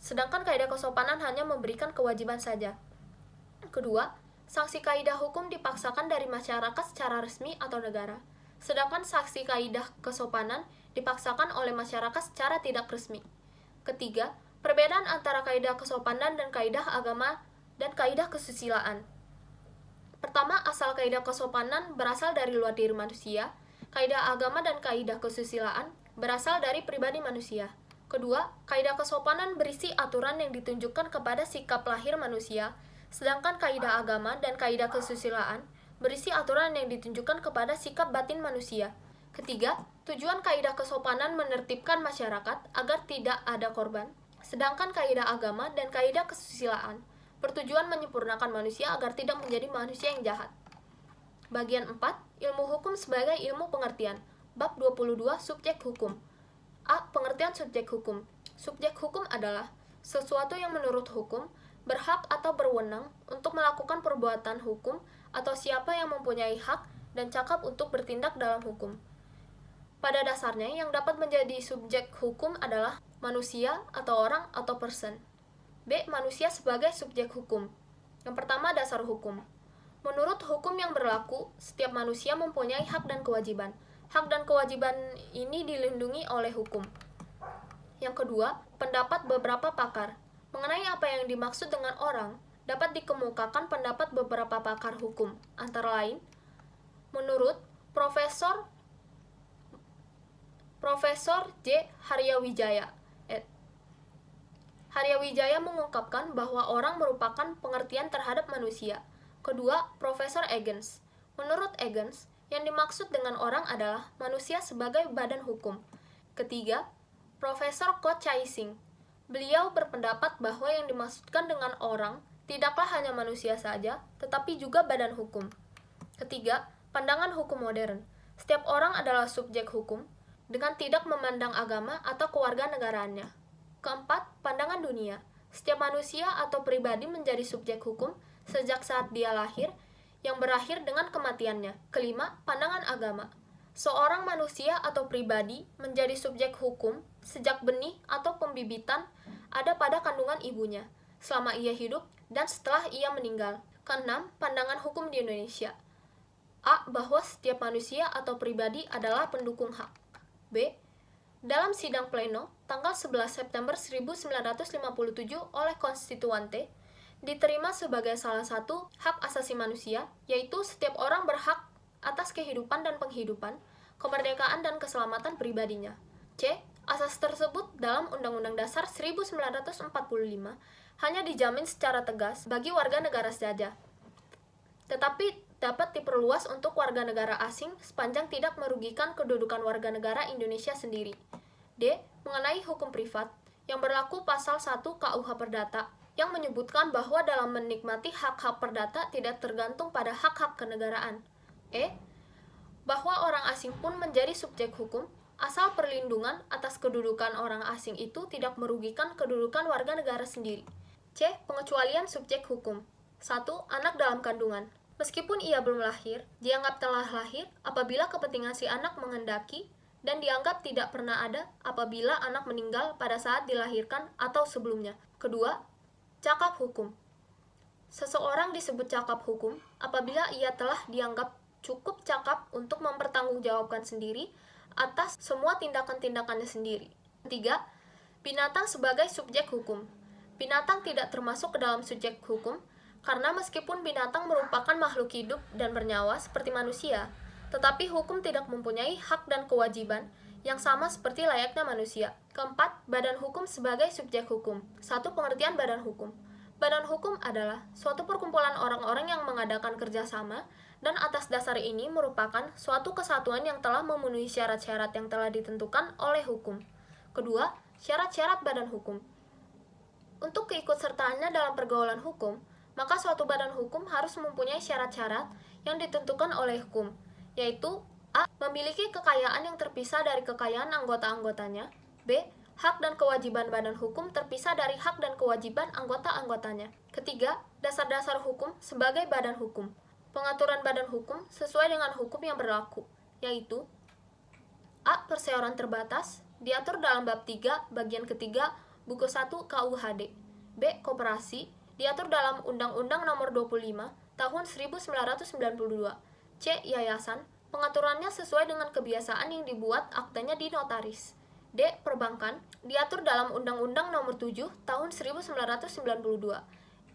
sedangkan kaidah kesopanan hanya memberikan kewajiban saja. Kedua, sanksi kaidah hukum dipaksakan dari masyarakat secara resmi atau negara, sedangkan sanksi kaidah kesopanan dipaksakan oleh masyarakat secara tidak resmi. Ketiga, perbedaan antara kaidah kesopanan dan kaidah agama dan kaidah kesusilaan. Pertama, asal kaidah kesopanan berasal dari luar diri manusia, kaidah agama dan kaidah kesusilaan berasal dari pribadi manusia. Kedua, kaidah kesopanan berisi aturan yang ditunjukkan kepada sikap lahir manusia, sedangkan kaidah agama dan kaidah kesusilaan berisi aturan yang ditunjukkan kepada sikap batin manusia. Ketiga, tujuan kaidah kesopanan menertibkan masyarakat agar tidak ada korban, sedangkan kaidah agama dan kaidah kesusilaan bertujuan menyempurnakan manusia agar tidak menjadi manusia yang jahat. Bagian 4, ilmu hukum sebagai ilmu pengertian. Bab 22, subjek hukum. A. Pengertian subjek hukum. Subjek hukum adalah sesuatu yang menurut hukum berhak atau berwenang untuk melakukan perbuatan hukum atau siapa yang mempunyai hak dan cakap untuk bertindak dalam hukum. Pada dasarnya, yang dapat menjadi subjek hukum adalah manusia atau orang atau person. B. Manusia sebagai subjek hukum. Yang pertama, dasar hukum. Menurut hukum yang berlaku, setiap manusia mempunyai hak dan kewajiban. Hak dan kewajiban ini dilindungi oleh hukum. Yang kedua, pendapat beberapa pakar. Mengenai apa yang dimaksud dengan orang, dapat dikemukakan pendapat beberapa pakar hukum, antara lain, menurut Profesor J. Haryawijaya. Haryawijaya mengungkapkan bahwa orang merupakan pengertian terhadap manusia. Kedua, Profesor Egens. Menurut Egens, yang dimaksud dengan orang adalah manusia sebagai badan hukum. Ketiga, Profesor Ko Chai-sing. Beliau berpendapat bahwa yang dimaksudkan dengan orang tidaklah hanya manusia saja, tetapi juga badan hukum. Ketiga, pandangan hukum modern. Setiap orang adalah subjek hukum, dengan tidak memandang agama atau kewarganegaraannya. Keempat, pandangan dunia. Setiap manusia atau pribadi menjadi subjek hukum sejak saat dia lahir, yang berakhir dengan kematiannya. Kelima, pandangan agama. Seorang manusia atau pribadi menjadi subjek hukum sejak benih atau pembibitan ada pada kandungan ibunya, selama ia hidup dan setelah ia meninggal. Keenam, pandangan hukum di Indonesia. A. Bahwa setiap manusia atau pribadi adalah pendukung hak. B. Dalam sidang pleno, tanggal 11 September 1957 oleh Konstituante, diterima sebagai salah satu hak asasi manusia, yaitu setiap orang berhak atas kehidupan dan penghidupan, kemerdekaan dan keselamatan pribadinya. C. Asas tersebut dalam Undang-Undang Dasar 1945 hanya dijamin secara tegas bagi warga negara saja, tetapi dapat diperluas untuk warga negara asing sepanjang tidak merugikan kedudukan warga negara Indonesia sendiri. D. Mengenai hukum privat, yang berlaku pasal 1 KUH Perdata, yang menyebutkan bahwa dalam menikmati hak-hak perdata tidak tergantung pada hak-hak kenegaraan. E. Bahwa orang asing pun menjadi subjek hukum, asal perlindungan atas kedudukan orang asing itu tidak merugikan kedudukan warga negara sendiri. C. Pengecualian subjek hukum. 1. Anak dalam kandungan. Meskipun ia belum lahir, dianggap telah lahir apabila kepentingan si anak menghendaki, dan dianggap tidak pernah ada apabila anak meninggal pada saat dilahirkan atau sebelumnya. Kedua, cakap hukum. Seseorang disebut cakap hukum apabila ia telah dianggap cukup cakap untuk mempertanggungjawabkan sendiri atas semua tindakan-tindakannya sendiri. Ketiga, binatang sebagai subjek hukum. Binatang tidak termasuk ke dalam subjek hukum, karena meskipun binatang merupakan makhluk hidup dan bernyawa seperti manusia, tetapi hukum tidak mempunyai hak dan kewajiban yang sama seperti layaknya manusia. Keempat, badan hukum sebagai subjek hukum. 1. Pengertian badan hukum. Badan hukum adalah suatu perkumpulan orang-orang yang mengadakan kerjasama dan atas dasar ini merupakan suatu kesatuan yang telah memenuhi syarat-syarat yang telah ditentukan oleh hukum. Kedua, syarat-syarat badan hukum. Untuk keikutsertaannya dalam pergaulan hukum, maka suatu badan hukum harus mempunyai syarat-syarat yang ditentukan oleh hukum, yaitu A. Memiliki kekayaan yang terpisah dari kekayaan anggota-anggotanya. B. Hak dan kewajiban badan hukum terpisah dari hak dan kewajiban anggota-anggotanya. Ketiga, dasar-dasar hukum sebagai badan hukum. Pengaturan badan hukum sesuai dengan hukum yang berlaku, yaitu A. Perseorangan terbatas, diatur dalam bab 3, bagian ketiga, buku 1 KUHD. B. Koperasi, diatur dalam Undang-Undang Nomor 25 Tahun 1992. C. Yayasan, pengaturannya sesuai dengan kebiasaan yang dibuat aktanya di notaris. D. Perbankan, diatur dalam Undang-Undang Nomor 7 Tahun 1992.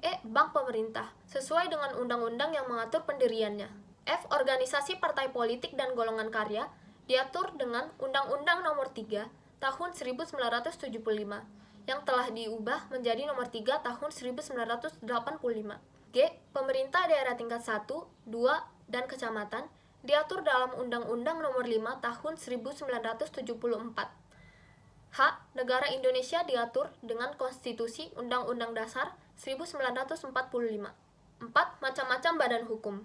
E. Bank pemerintah, sesuai dengan undang-undang yang mengatur pendiriannya. F. Organisasi partai politik dan golongan karya, diatur dengan Undang-Undang Nomor 3 Tahun 1975, yang telah diubah menjadi Nomor 3 Tahun 1985. G. Pemerintah daerah tingkat 1, 2, dan kecamatan, diatur dalam Undang-Undang Nomor 5 Tahun 1974. H. Negara Indonesia diatur dengan Konstitusi Undang-Undang Dasar 1945. 4. Macam-macam badan hukum.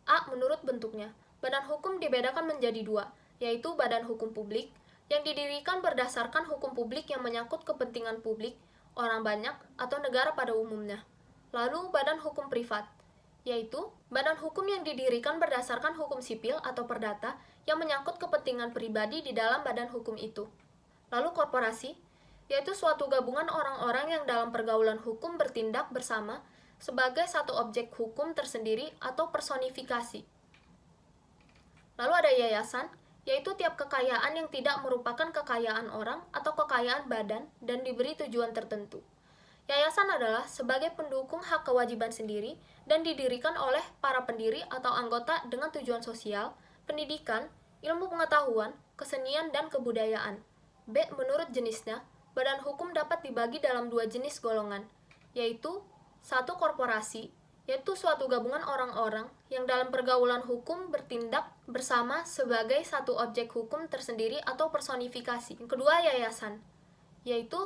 A. Menurut bentuknya. Badan hukum dibedakan menjadi dua, yaitu badan hukum publik, yang didirikan berdasarkan hukum publik yang menyangkut kepentingan publik, orang banyak, atau negara pada umumnya. Lalu badan hukum privat, yaitu badan hukum yang didirikan berdasarkan hukum sipil atau perdata yang menyangkut kepentingan pribadi di dalam badan hukum itu. Lalu korporasi, yaitu suatu gabungan orang-orang yang dalam pergaulan hukum bertindak bersama sebagai satu objek hukum tersendiri atau personifikasi. Lalu ada yayasan, yaitu tiap kekayaan yang tidak merupakan kekayaan orang atau kekayaan badan dan diberi tujuan tertentu. Yayasan adalah sebagai pendukung hak kewajiban sendiri dan didirikan oleh para pendiri atau anggota dengan tujuan sosial, pendidikan, ilmu pengetahuan, kesenian, dan kebudayaan. B. Menurut jenisnya, badan hukum dapat dibagi dalam dua jenis golongan, yaitu 1. Korporasi, yaitu suatu gabungan orang-orang yang dalam pergaulan hukum bertindak bersama sebagai satu objek hukum tersendiri atau personifikasi. Yang kedua, yayasan, yaitu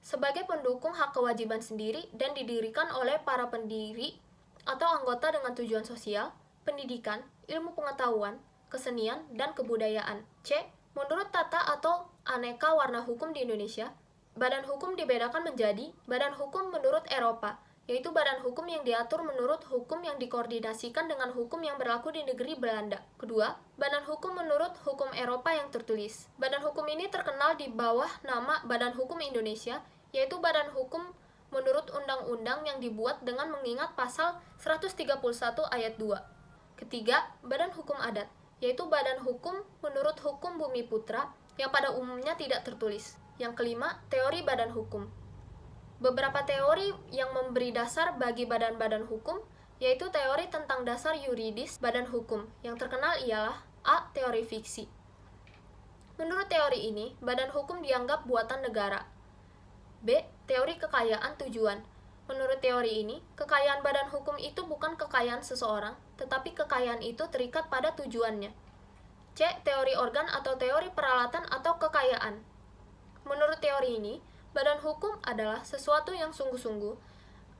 sebagai pendukung hak kewajiban sendiri dan didirikan oleh para pendiri atau anggota dengan tujuan sosial, pendidikan, ilmu pengetahuan, kesenian, dan kebudayaan. C. Menurut tata atau aneka warna hukum di Indonesia, badan hukum dibedakan menjadi badan hukum menurut Eropa, yaitu badan hukum yang diatur menurut hukum yang dikoordinasikan dengan hukum yang berlaku di negeri Belanda. Kedua, badan hukum menurut hukum Eropa yang tertulis. Badan hukum ini terkenal di bawah nama Badan Hukum Indonesia, yaitu badan hukum menurut undang-undang yang dibuat dengan mengingat pasal 131 ayat 2. Ketiga, badan hukum adat, yaitu badan hukum menurut hukum Bumi Putra yang pada umumnya tidak tertulis. Yang kelima, teori badan hukum. Beberapa teori yang memberi dasar bagi badan-badan hukum, yaitu teori tentang dasar yuridis badan hukum. Yang terkenal ialah A. Teori fiksi. Menurut teori ini, badan hukum dianggap buatan negara. B. Teori kekayaan tujuan. Menurut teori ini, kekayaan badan hukum itu bukan kekayaan seseorang, tetapi kekayaan itu terikat pada tujuannya. C. Teori organ atau teori peralatan atau kekayaan. Menurut teori ini, badan hukum adalah sesuatu yang sungguh-sungguh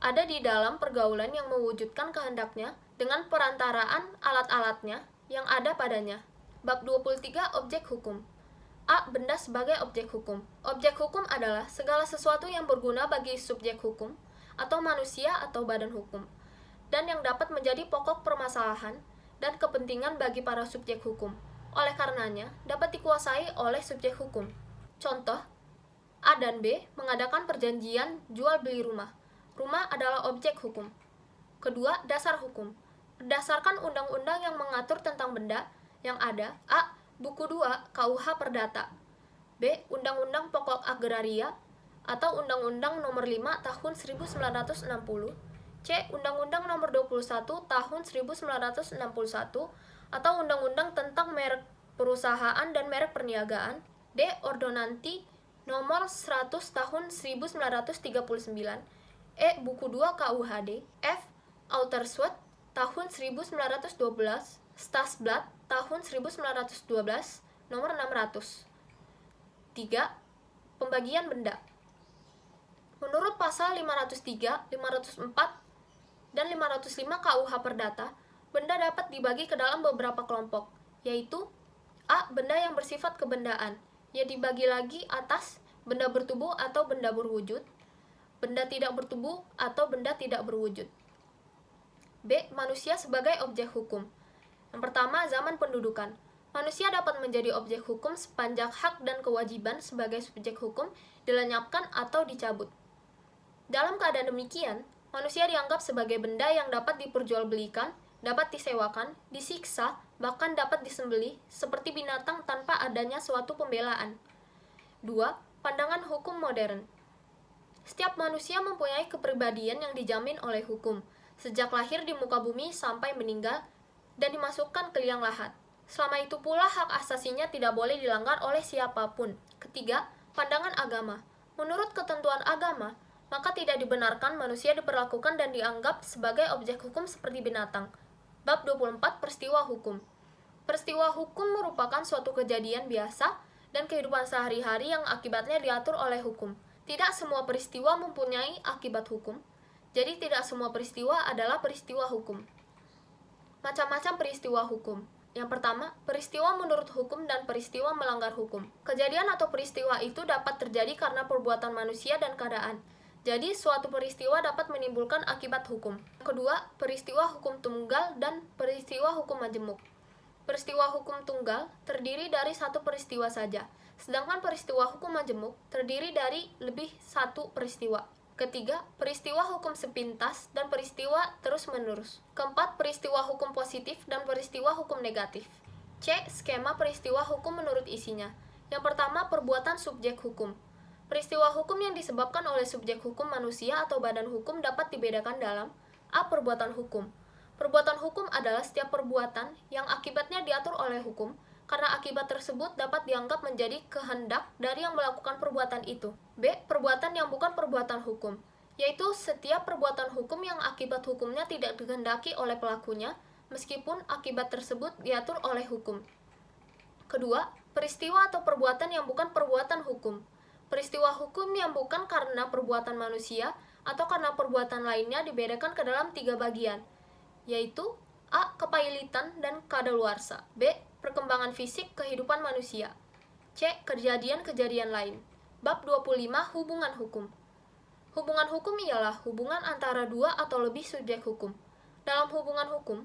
ada di dalam pergaulan yang mewujudkan kehendaknya dengan perantaraan alat-alatnya yang ada padanya. Bab 23 Objek Hukum. A. Benda sebagai objek hukum. Objek hukum adalah segala sesuatu yang berguna bagi subjek hukum atau manusia atau badan hukum, dan yang dapat menjadi pokok permasalahan dan kepentingan bagi para subjek hukum. Oleh karenanya, dapat dikuasai oleh subjek hukum. Contoh, A dan B mengadakan perjanjian jual beli rumah. Rumah adalah objek hukum. Kedua, dasar hukum. Berdasarkan undang-undang yang mengatur tentang benda yang ada, A. Buku 2 KUH Perdata. B. Undang-Undang Pokok Agraria atau Undang-Undang Nomor 5 Tahun 1960. C. Undang-Undang Nomor 21 Tahun 1961 atau Undang-Undang tentang merek perusahaan dan merek perniagaan. D. Ordonansi Nomor 100 Tahun 1939. E. Buku 2 KUHD. F. Outersuit tahun 1912, Stadsblad tahun 1912, nomor 600. 3. Pembagian benda. Menurut pasal 503, 504, dan 505 KUH Perdata, benda dapat dibagi ke dalam beberapa kelompok, yaitu A. Benda yang bersifat kebendaan, yang dibagi lagi atas benda bertubuh atau benda berwujud, benda tidak bertubuh atau benda tidak berwujud. B. Manusia sebagai objek hukum. Yang pertama, zaman pendudukan. Manusia dapat menjadi objek hukum sepanjang hak dan kewajiban sebagai subjek hukum dilenyapkan atau dicabut. Dalam keadaan demikian, manusia dianggap sebagai benda yang dapat diperjualbelikan, dapat disewakan, disiksa, bahkan dapat disembelih, seperti binatang tanpa adanya suatu pembelaan. 2. Pandangan hukum modern. Setiap manusia mempunyai kepribadian yang dijamin oleh hukum, sejak lahir di muka bumi sampai meninggal, dan dimasukkan ke liang lahat. Selama itu pula hak asasinya tidak boleh dilanggar oleh siapapun. Ketiga, pandangan agama. Menurut ketentuan agama, maka tidak dibenarkan manusia diperlakukan dan dianggap sebagai objek hukum seperti binatang. Bab 24 Peristiwa Hukum. Peristiwa hukum merupakan suatu kejadian biasa dan kehidupan sehari-hari yang akibatnya diatur oleh hukum. Tidak semua peristiwa mempunyai akibat hukum, jadi tidak semua peristiwa adalah peristiwa hukum. Macam-macam peristiwa hukum. Yang pertama, peristiwa menurut hukum dan peristiwa melanggar hukum. Kejadian atau peristiwa itu dapat terjadi karena perbuatan manusia dan keadaan. Jadi, suatu peristiwa dapat menimbulkan akibat hukum. Kedua, peristiwa hukum tunggal dan peristiwa hukum majemuk. Peristiwa hukum tunggal terdiri dari satu peristiwa saja, sedangkan peristiwa hukum majemuk terdiri dari lebih satu peristiwa. Ketiga, peristiwa hukum sepintas dan peristiwa terus-menerus. Keempat, peristiwa hukum positif dan peristiwa hukum negatif. C. Skema peristiwa hukum menurut isinya. Yang pertama, perbuatan subjek hukum. Peristiwa hukum yang disebabkan oleh subjek hukum manusia atau badan hukum dapat dibedakan dalam A. Perbuatan hukum. Perbuatan hukum adalah setiap perbuatan yang akibatnya diatur oleh hukum, karena akibat tersebut dapat dianggap menjadi kehendak dari yang melakukan perbuatan itu. B. Perbuatan yang bukan perbuatan hukum, yaitu setiap perbuatan hukum yang akibat hukumnya tidak dikehendaki oleh pelakunya, meskipun akibat tersebut diatur oleh hukum. Kedua, peristiwa atau perbuatan yang bukan perbuatan hukum. Peristiwa hukum yang bukan karena perbuatan manusia atau karena perbuatan lainnya dibedakan ke dalam 3 bagian, yaitu A. Kepailitan dan kadaluarsa. B. Perkembangan fisik kehidupan manusia. C. Kejadian-kejadian lain. Bab 25 Hubungan hukum. Hubungan hukum ialah hubungan antara 2 atau lebih subjek hukum. Dalam hubungan hukum,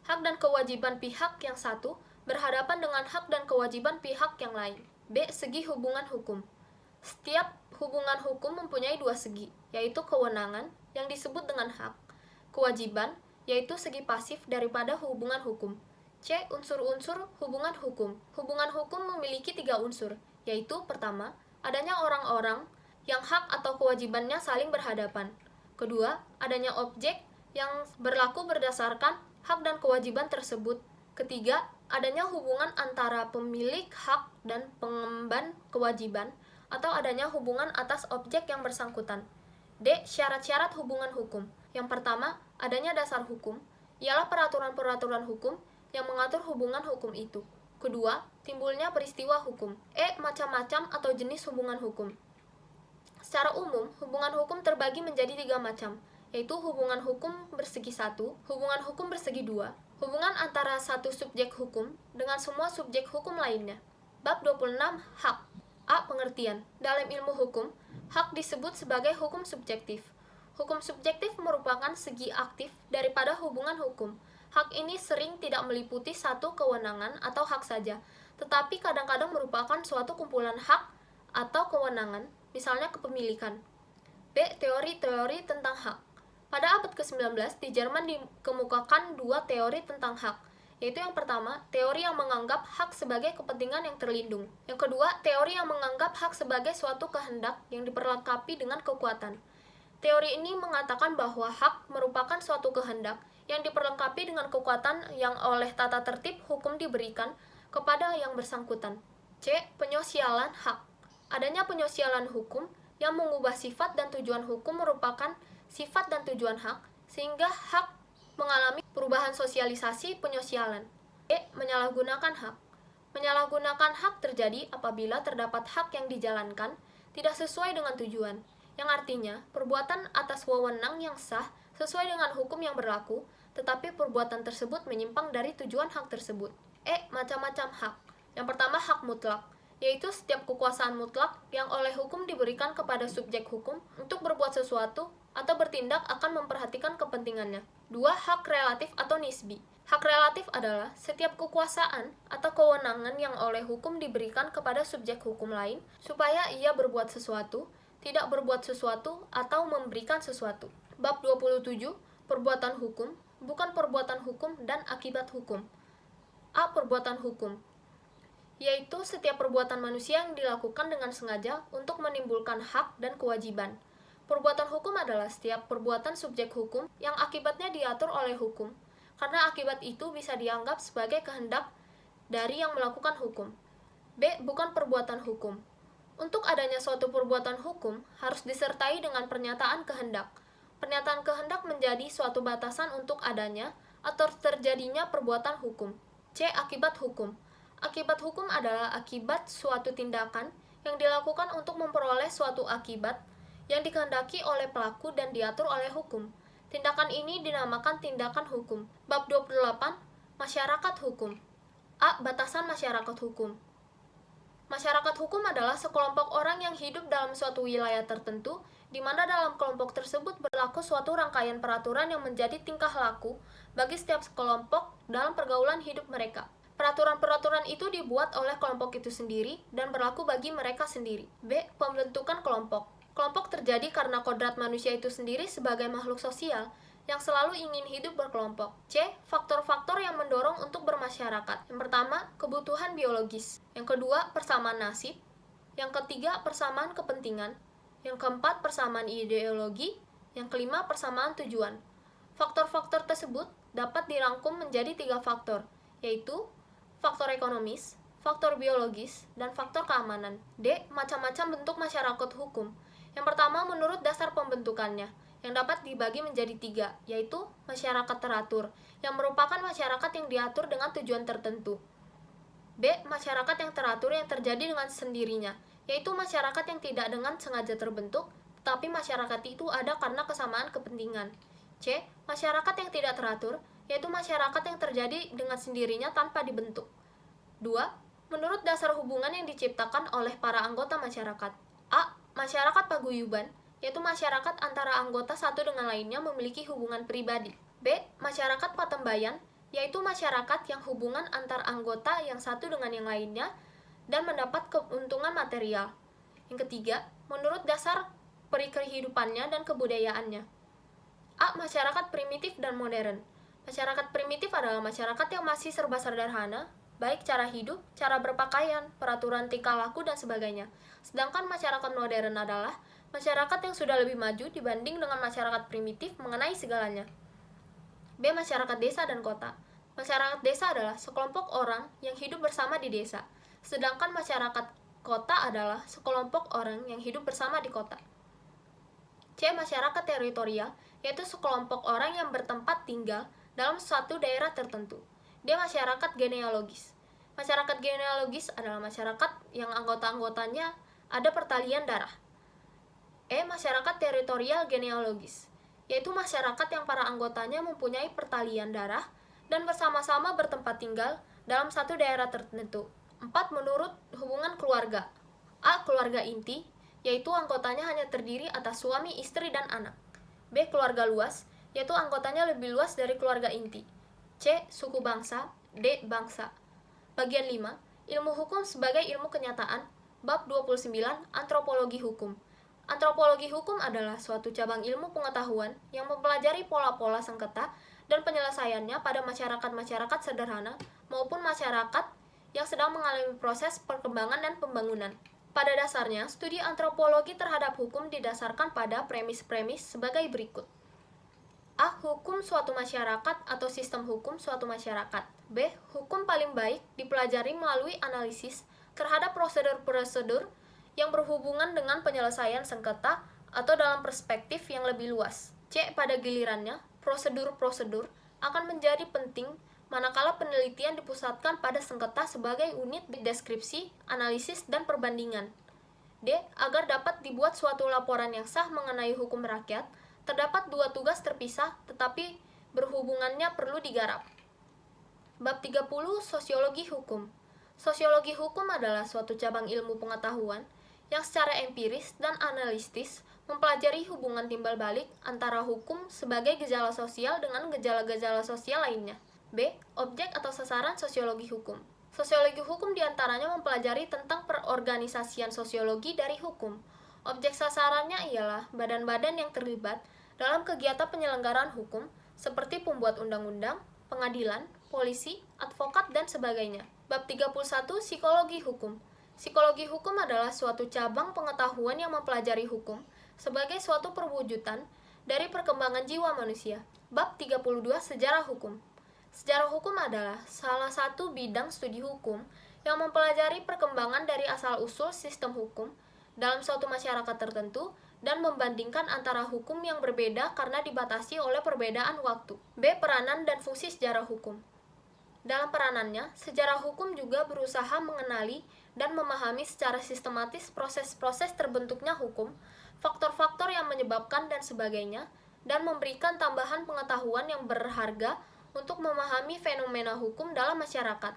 hak dan kewajiban pihak yang satu berhadapan dengan hak dan kewajiban pihak yang lain. B. Segi hubungan hukum. Setiap hubungan hukum mempunyai 2 segi, yaitu kewenangan yang disebut dengan hak, kewajiban, yaitu segi pasif daripada hubungan hukum. C. Unsur-unsur hubungan hukum. Hubungan hukum memiliki 3 unsur, yaitu pertama, adanya orang-orang yang hak atau kewajibannya saling berhadapan. Kedua, adanya objek yang berlaku berdasarkan hak dan kewajiban tersebut. Ketiga, adanya hubungan antara pemilik hak dan pengemban kewajiban, atau adanya hubungan atas objek yang bersangkutan. D. Syarat-syarat hubungan hukum. Yang pertama, adanya dasar hukum, ialah peraturan-peraturan hukum yang mengatur hubungan hukum itu. Kedua, timbulnya peristiwa hukum. E. Macam-macam atau jenis hubungan hukum. Secara umum, hubungan hukum terbagi menjadi 3 macam, yaitu hubungan hukum bersegi 1, hubungan hukum bersegi 2, hubungan antara satu subjek hukum dengan semua subjek hukum lainnya. Bab 26 Hak. A. Pengertian. Dalam ilmu hukum, hak disebut sebagai hukum subjektif. Hukum subjektif merupakan segi aktif daripada hubungan hukum. Hak ini sering tidak meliputi satu kewenangan atau hak saja, tetapi kadang-kadang merupakan suatu kumpulan hak atau kewenangan, misalnya kepemilikan. B. Teori-teori tentang hak. Pada abad ke-19, di Jerman dikemukakan 2 teori tentang hak, yaitu yang pertama, teori yang menganggap hak sebagai kepentingan yang terlindung. Yang kedua, teori yang menganggap hak sebagai suatu kehendak yang diperlengkapi dengan kekuatan. Teori ini mengatakan bahwa hak merupakan suatu kehendak yang diperlengkapi dengan kekuatan yang oleh tata tertib hukum diberikan kepada yang bersangkutan. C. Penyosialan hak. Adanya penyosialan hukum yang mengubah sifat dan tujuan hukum merupakan sifat dan tujuan hak, sehingga hak mengalami perubahan sosialisasi penyosialan. D. Menyalahgunakan hak. Menyalahgunakan hak terjadi apabila terdapat hak yang dijalankan tidak sesuai dengan tujuan, yang artinya perbuatan atas wewenang yang sah sesuai dengan hukum yang berlaku, tetapi perbuatan tersebut menyimpang dari tujuan hak tersebut. Macam-macam hak. Yang pertama, hak mutlak, yaitu setiap kekuasaan mutlak yang oleh hukum diberikan kepada subjek hukum untuk berbuat sesuatu atau bertindak akan memperhatikan kepentingannya. 2. Hak relatif atau nisbi. Hak relatif adalah setiap kekuasaan atau kewenangan yang oleh hukum diberikan kepada subjek hukum lain supaya ia berbuat sesuatu, tidak berbuat sesuatu, atau memberikan sesuatu. Bab 27, perbuatan hukum, bukan perbuatan hukum dan akibat hukum. A. Perbuatan hukum, yaitu setiap perbuatan manusia yang dilakukan dengan sengaja untuk menimbulkan hak dan kewajiban. Perbuatan hukum adalah setiap perbuatan subjek hukum yang akibatnya diatur oleh hukum, karena akibat itu bisa dianggap sebagai kehendak dari yang melakukan hukum. B. Bukan perbuatan hukum. Untuk adanya suatu perbuatan hukum harus disertai dengan pernyataan kehendak. Pernyataan kehendak menjadi suatu batasan untuk adanya atau terjadinya perbuatan hukum. C. Akibat hukum. Akibat hukum adalah akibat suatu tindakan yang dilakukan untuk memperoleh suatu akibat yang dikehendaki oleh pelaku dan diatur oleh hukum. Tindakan ini dinamakan tindakan hukum. Bab 28, masyarakat hukum. A. Batasan masyarakat hukum. Masyarakat hukum adalah sekelompok orang yang hidup dalam suatu wilayah tertentu, di mana dalam kelompok tersebut berlaku suatu rangkaian peraturan yang menjadi tingkah laku bagi setiap kelompok dalam pergaulan hidup mereka. Peraturan-peraturan itu dibuat oleh kelompok itu sendiri dan berlaku bagi mereka sendiri. B. Pembentukan kelompok. Kelompok terjadi karena kodrat manusia itu sendiri sebagai makhluk sosial yang selalu ingin hidup berkelompok. C. Faktor-faktor yang mendorong untuk bermasyarakat. Yang pertama, kebutuhan biologis. Yang kedua, persamaan nasib. Yang ketiga, persamaan kepentingan. Yang keempat, persamaan ideologi. Yang kelima, persamaan tujuan. Faktor-faktor tersebut dapat dirangkum menjadi 3 faktor, yaitu faktor ekonomis, faktor biologis, dan faktor keamanan. D. Macam-macam bentuk masyarakat hukum. Yang pertama, menurut dasar pembentukannya, yang dapat dibagi menjadi 3, yaitu masyarakat teratur, yang merupakan masyarakat yang diatur dengan tujuan tertentu. B. Masyarakat yang teratur yang terjadi dengan sendirinya, yaitu masyarakat yang tidak dengan sengaja terbentuk, tetapi masyarakat itu ada karena kesamaan kepentingan. C. Masyarakat yang tidak teratur, yaitu masyarakat yang terjadi dengan sendirinya tanpa dibentuk. 2. Menurut dasar hubungan yang diciptakan oleh para anggota masyarakat. A. Masyarakat paguyuban, yaitu masyarakat antara anggota satu dengan lainnya memiliki hubungan pribadi. B. Masyarakat patembayan, yaitu masyarakat yang hubungan antar anggota yang satu dengan yang lainnya dan mendapat keuntungan material. Yang ketiga, menurut dasar perikehidupannya dan kebudayaannya. A. Masyarakat primitif dan modern. Masyarakat primitif adalah masyarakat yang masih serba sederhana, baik cara hidup, cara berpakaian, peraturan tingkah laku, dan sebagainya. Sedangkan masyarakat modern adalah masyarakat yang sudah lebih maju dibanding dengan masyarakat primitif mengenai segalanya. B. Masyarakat desa dan kota. Masyarakat desa adalah sekelompok orang yang hidup bersama di desa, sedangkan masyarakat kota adalah sekelompok orang yang hidup bersama di kota. C. Masyarakat teritorial, yaitu sekelompok orang yang bertempat tinggal dalam suatu daerah tertentu. D. Masyarakat genealogis. Masyarakat genealogis adalah masyarakat yang anggota-anggotanya ada pertalian darah. E. Masyarakat teritorial genealogis, yaitu masyarakat yang para anggotanya mempunyai pertalian darah dan bersama-sama bertempat tinggal dalam satu daerah tertentu. 4. Menurut hubungan keluarga. A. Keluarga inti, yaitu anggotanya hanya terdiri atas suami, istri, dan anak. B. Keluarga luas, yaitu anggotanya lebih luas dari keluarga inti. C. Suku bangsa. D. Bangsa. Bagian 5. Ilmu hukum sebagai ilmu kenyataan. Bab 29. Antropologi hukum. Antropologi hukum adalah suatu cabang ilmu pengetahuan yang mempelajari pola-pola sengketa dan penyelesaiannya pada masyarakat-masyarakat sederhana maupun masyarakat yang sedang mengalami proses perkembangan dan pembangunan. Pada dasarnya, studi antropologi terhadap hukum didasarkan pada premis-premis sebagai berikut. A. Hukum suatu masyarakat atau sistem hukum suatu masyarakat. B. Hukum paling baik dipelajari melalui analisis terhadap prosedur-prosedur yang berhubungan dengan penyelesaian sengketa atau dalam perspektif yang lebih luas. C. Pada gilirannya, prosedur-prosedur akan menjadi penting manakala penelitian dipusatkan pada sengketa sebagai unit deskripsi, analisis, dan perbandingan. D. Agar dapat dibuat suatu laporan yang sah mengenai hukum rakyat, terdapat dua tugas terpisah tetapi berhubungannya perlu digarap. Bab 30 Sosiologi Hukum. Sosiologi hukum adalah suatu cabang ilmu pengetahuan yang secara empiris dan analitis mempelajari hubungan timbal balik antara hukum sebagai gejala sosial dengan gejala-gejala sosial lainnya. B. Objek atau sasaran sosiologi hukum. Sosiologi hukum diantaranya mempelajari tentang perorganisasian sosiologi dari hukum. Objek sasarannya ialah badan-badan yang terlibat dalam kegiatan penyelenggaraan hukum, seperti pembuat undang-undang, pengadilan, polisi, advokat, dan sebagainya. Bab 31 Psikologi Hukum. Psikologi hukum adalah suatu cabang pengetahuan yang mempelajari hukum sebagai suatu perwujudan dari perkembangan jiwa manusia. Bab 32 Sejarah Hukum. Sejarah hukum adalah salah satu bidang studi hukum yang mempelajari perkembangan dari asal-usul sistem hukum dalam suatu masyarakat tertentu dan membandingkan antara hukum yang berbeda karena dibatasi oleh perbedaan waktu. B. Peranan dan fungsi sejarah hukum. Dalam peranannya, sejarah hukum juga berusaha mengenali dan memahami secara sistematis proses-proses terbentuknya hukum, faktor-faktor yang menyebabkan dan sebagainya, dan memberikan tambahan pengetahuan yang berharga untuk memahami fenomena hukum dalam masyarakat.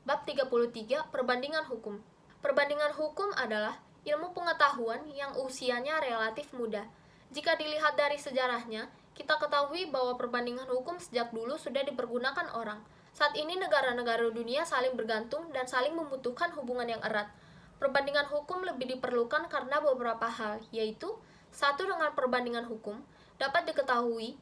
Bab 33 Perbandingan Hukum. Perbandingan hukum adalah ilmu pengetahuan yang usianya relatif muda. Jika dilihat dari sejarahnya, kita ketahui bahwa perbandingan hukum sejak dulu sudah dipergunakan orang. Saat ini negara-negara dunia saling bergantung dan saling membutuhkan hubungan yang erat. Perbandingan hukum lebih diperlukan karena beberapa hal, yaitu: satu, dengan perbandingan hukum dapat diketahui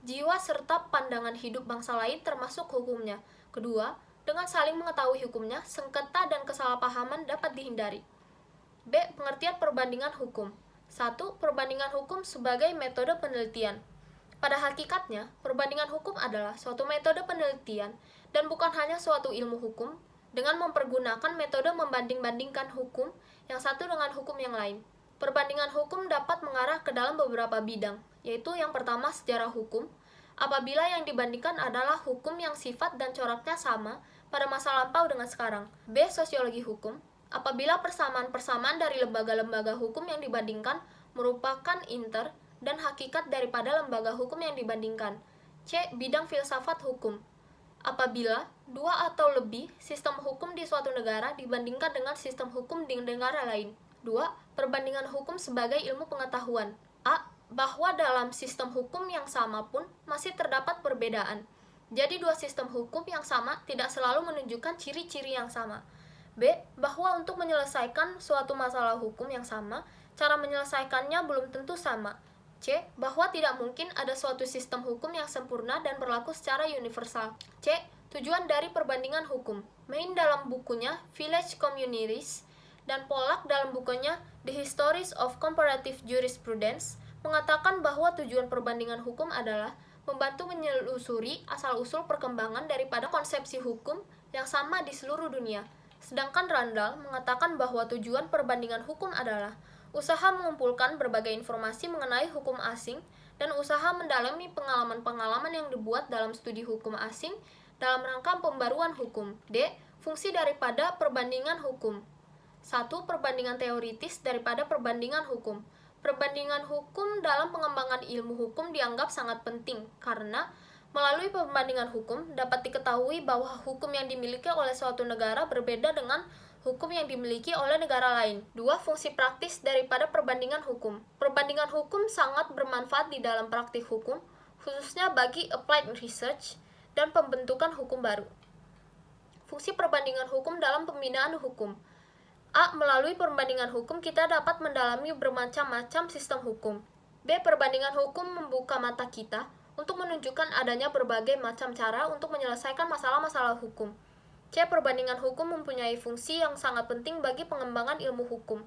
jiwa serta pandangan hidup bangsa lain termasuk hukumnya. Kedua, dengan saling mengetahui hukumnya, sengketa dan kesalahpahaman dapat dihindari. B. Pengertian perbandingan hukum. 1. Perbandingan hukum sebagai metode penelitian. Pada hakikatnya, perbandingan hukum adalah suatu metode penelitian dan bukan hanya suatu ilmu hukum dengan mempergunakan metode membanding-bandingkan hukum yang satu dengan hukum yang lain. Perbandingan hukum dapat mengarah ke dalam beberapa bidang, yaitu yang pertama sejarah hukum, apabila yang dibandingkan adalah hukum yang sifat dan coraknya sama pada masa lampau dengan sekarang. B. Sosiologi hukum, apabila persamaan-persamaan dari lembaga-lembaga hukum yang dibandingkan merupakan inter dan hakikat daripada lembaga hukum yang dibandingkan. C. Bidang filsafat hukum, apabila dua atau lebih sistem hukum di suatu negara dibandingkan dengan sistem hukum di negara lain. 2. Perbandingan hukum sebagai ilmu pengetahuan. A. Bahwa dalam sistem hukum yang sama pun masih terdapat perbedaan. Jadi dua sistem hukum yang sama tidak selalu menunjukkan ciri-ciri yang sama. B. Bahwa untuk menyelesaikan suatu masalah hukum yang sama, cara menyelesaikannya belum tentu sama. C. Bahwa tidak mungkin ada suatu sistem hukum yang sempurna dan berlaku secara universal. C. Tujuan dari perbandingan hukum. Main dalam bukunya Village Communities dan Pollack dalam bukunya The Histories of Comparative Jurisprudence mengatakan bahwa tujuan perbandingan hukum adalah membantu menyelusuri asal-usul perkembangan daripada konsepsi hukum yang sama di seluruh dunia. Sedangkan Randall mengatakan bahwa tujuan perbandingan hukum adalah usaha mengumpulkan berbagai informasi mengenai hukum asing dan usaha mendalami pengalaman-pengalaman yang dibuat dalam studi hukum asing dalam rangka pembaruan hukum. D. Fungsi daripada perbandingan hukum. 1. Perbandingan teoritis daripada perbandingan hukum. Perbandingan hukum dalam pengembangan ilmu hukum dianggap sangat penting karena melalui perbandingan hukum dapat diketahui bahwa hukum yang dimiliki oleh suatu negara berbeda dengan hukum yang dimiliki oleh negara lain. 2. Fungsi praktis daripada perbandingan hukum. Perbandingan hukum sangat bermanfaat di dalam praktik hukum, khususnya bagi applied research dan pembentukan hukum baru. Fungsi perbandingan hukum dalam pembinaan hukum. A. Melalui perbandingan hukum kita dapat mendalami bermacam-macam sistem hukum. B. Perbandingan hukum membuka mata kita untuk menunjukkan adanya berbagai macam cara untuk menyelesaikan masalah-masalah hukum. C. Perbandingan hukum mempunyai fungsi yang sangat penting bagi pengembangan ilmu hukum.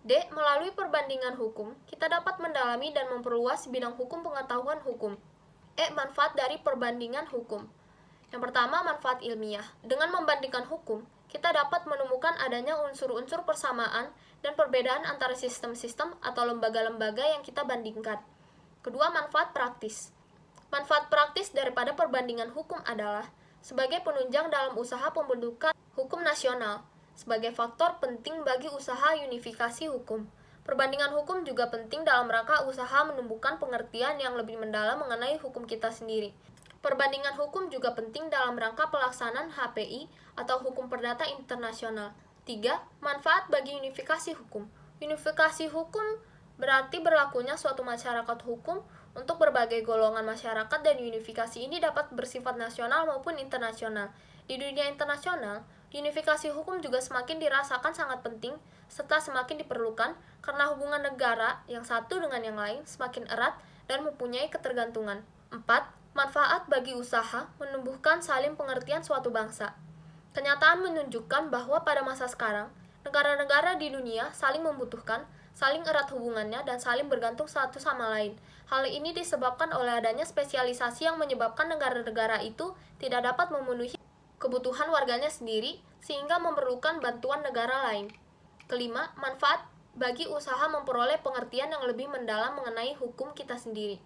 D. Melalui perbandingan hukum, kita dapat mendalami dan memperluas bidang hukum pengetahuan hukum. E. Manfaat dari perbandingan hukum. Yang pertama, manfaat ilmiah. Dengan membandingkan hukum, kita dapat menemukan adanya unsur-unsur persamaan dan perbedaan antara sistem-sistem atau lembaga-lembaga yang kita bandingkan. Kedua, manfaat praktis. Manfaat praktis daripada perbandingan hukum adalah sebagai penunjang dalam usaha pembentukan hukum nasional, sebagai faktor penting bagi usaha unifikasi hukum. Perbandingan hukum juga penting dalam rangka usaha menumbuhkan pengertian yang lebih mendalam mengenai hukum kita sendiri. Perbandingan hukum juga penting dalam rangka pelaksanaan HPI atau Hukum Perdata Internasional. 3. Manfaat bagi unifikasi hukum. Unifikasi hukum berarti berlakunya suatu masyarakat hukum untuk berbagai golongan masyarakat, dan unifikasi ini dapat bersifat nasional maupun internasional. Di dunia internasional, unifikasi hukum juga semakin dirasakan sangat penting serta semakin diperlukan karena hubungan negara yang satu dengan yang lain semakin erat dan mempunyai ketergantungan. 4. Manfaat bagi usaha menumbuhkan saling pengertian suatu bangsa. Kenyataan menunjukkan bahwa pada masa sekarang, negara-negara di dunia saling membutuhkan, saling erat hubungannya, dan saling bergantung satu sama lain. Hal ini disebabkan oleh adanya spesialisasi yang menyebabkan negara-negara itu tidak dapat memenuhi kebutuhan warganya sendiri, sehingga memerlukan bantuan negara lain. Kelima, manfaat bagi usaha memperoleh pengertian yang lebih mendalam mengenai hukum kita sendiri.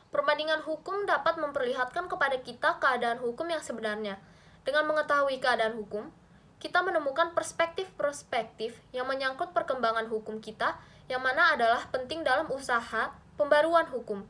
Perbandingan hukum dapat memperlihatkan kepada kita keadaan hukum yang sebenarnya. Dengan mengetahui keadaan hukum, kita menemukan perspektif-perspektif yang menyangkut perkembangan hukum kita, yang mana adalah penting dalam usaha pembaruan hukum.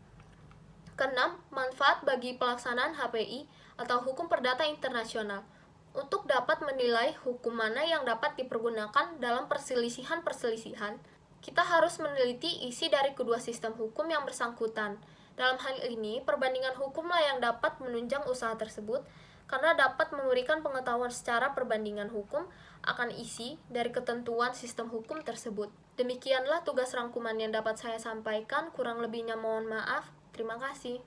Keenam, manfaat bagi pelaksanaan HPI atau Hukum Perdata Internasional. Untuk dapat menilai hukum mana yang dapat dipergunakan dalam perselisihan-perselisihan, kita harus meneliti isi dari kedua sistem hukum yang bersangkutan. Dalam hal ini, perbandingan hukumlah yang dapat menunjang usaha tersebut, karena dapat memberikan pengetahuan secara perbandingan hukum akan isi dari ketentuan sistem hukum tersebut. Demikianlah tugas rangkuman yang dapat saya sampaikan, kurang lebihnya mohon maaf. Terima kasih.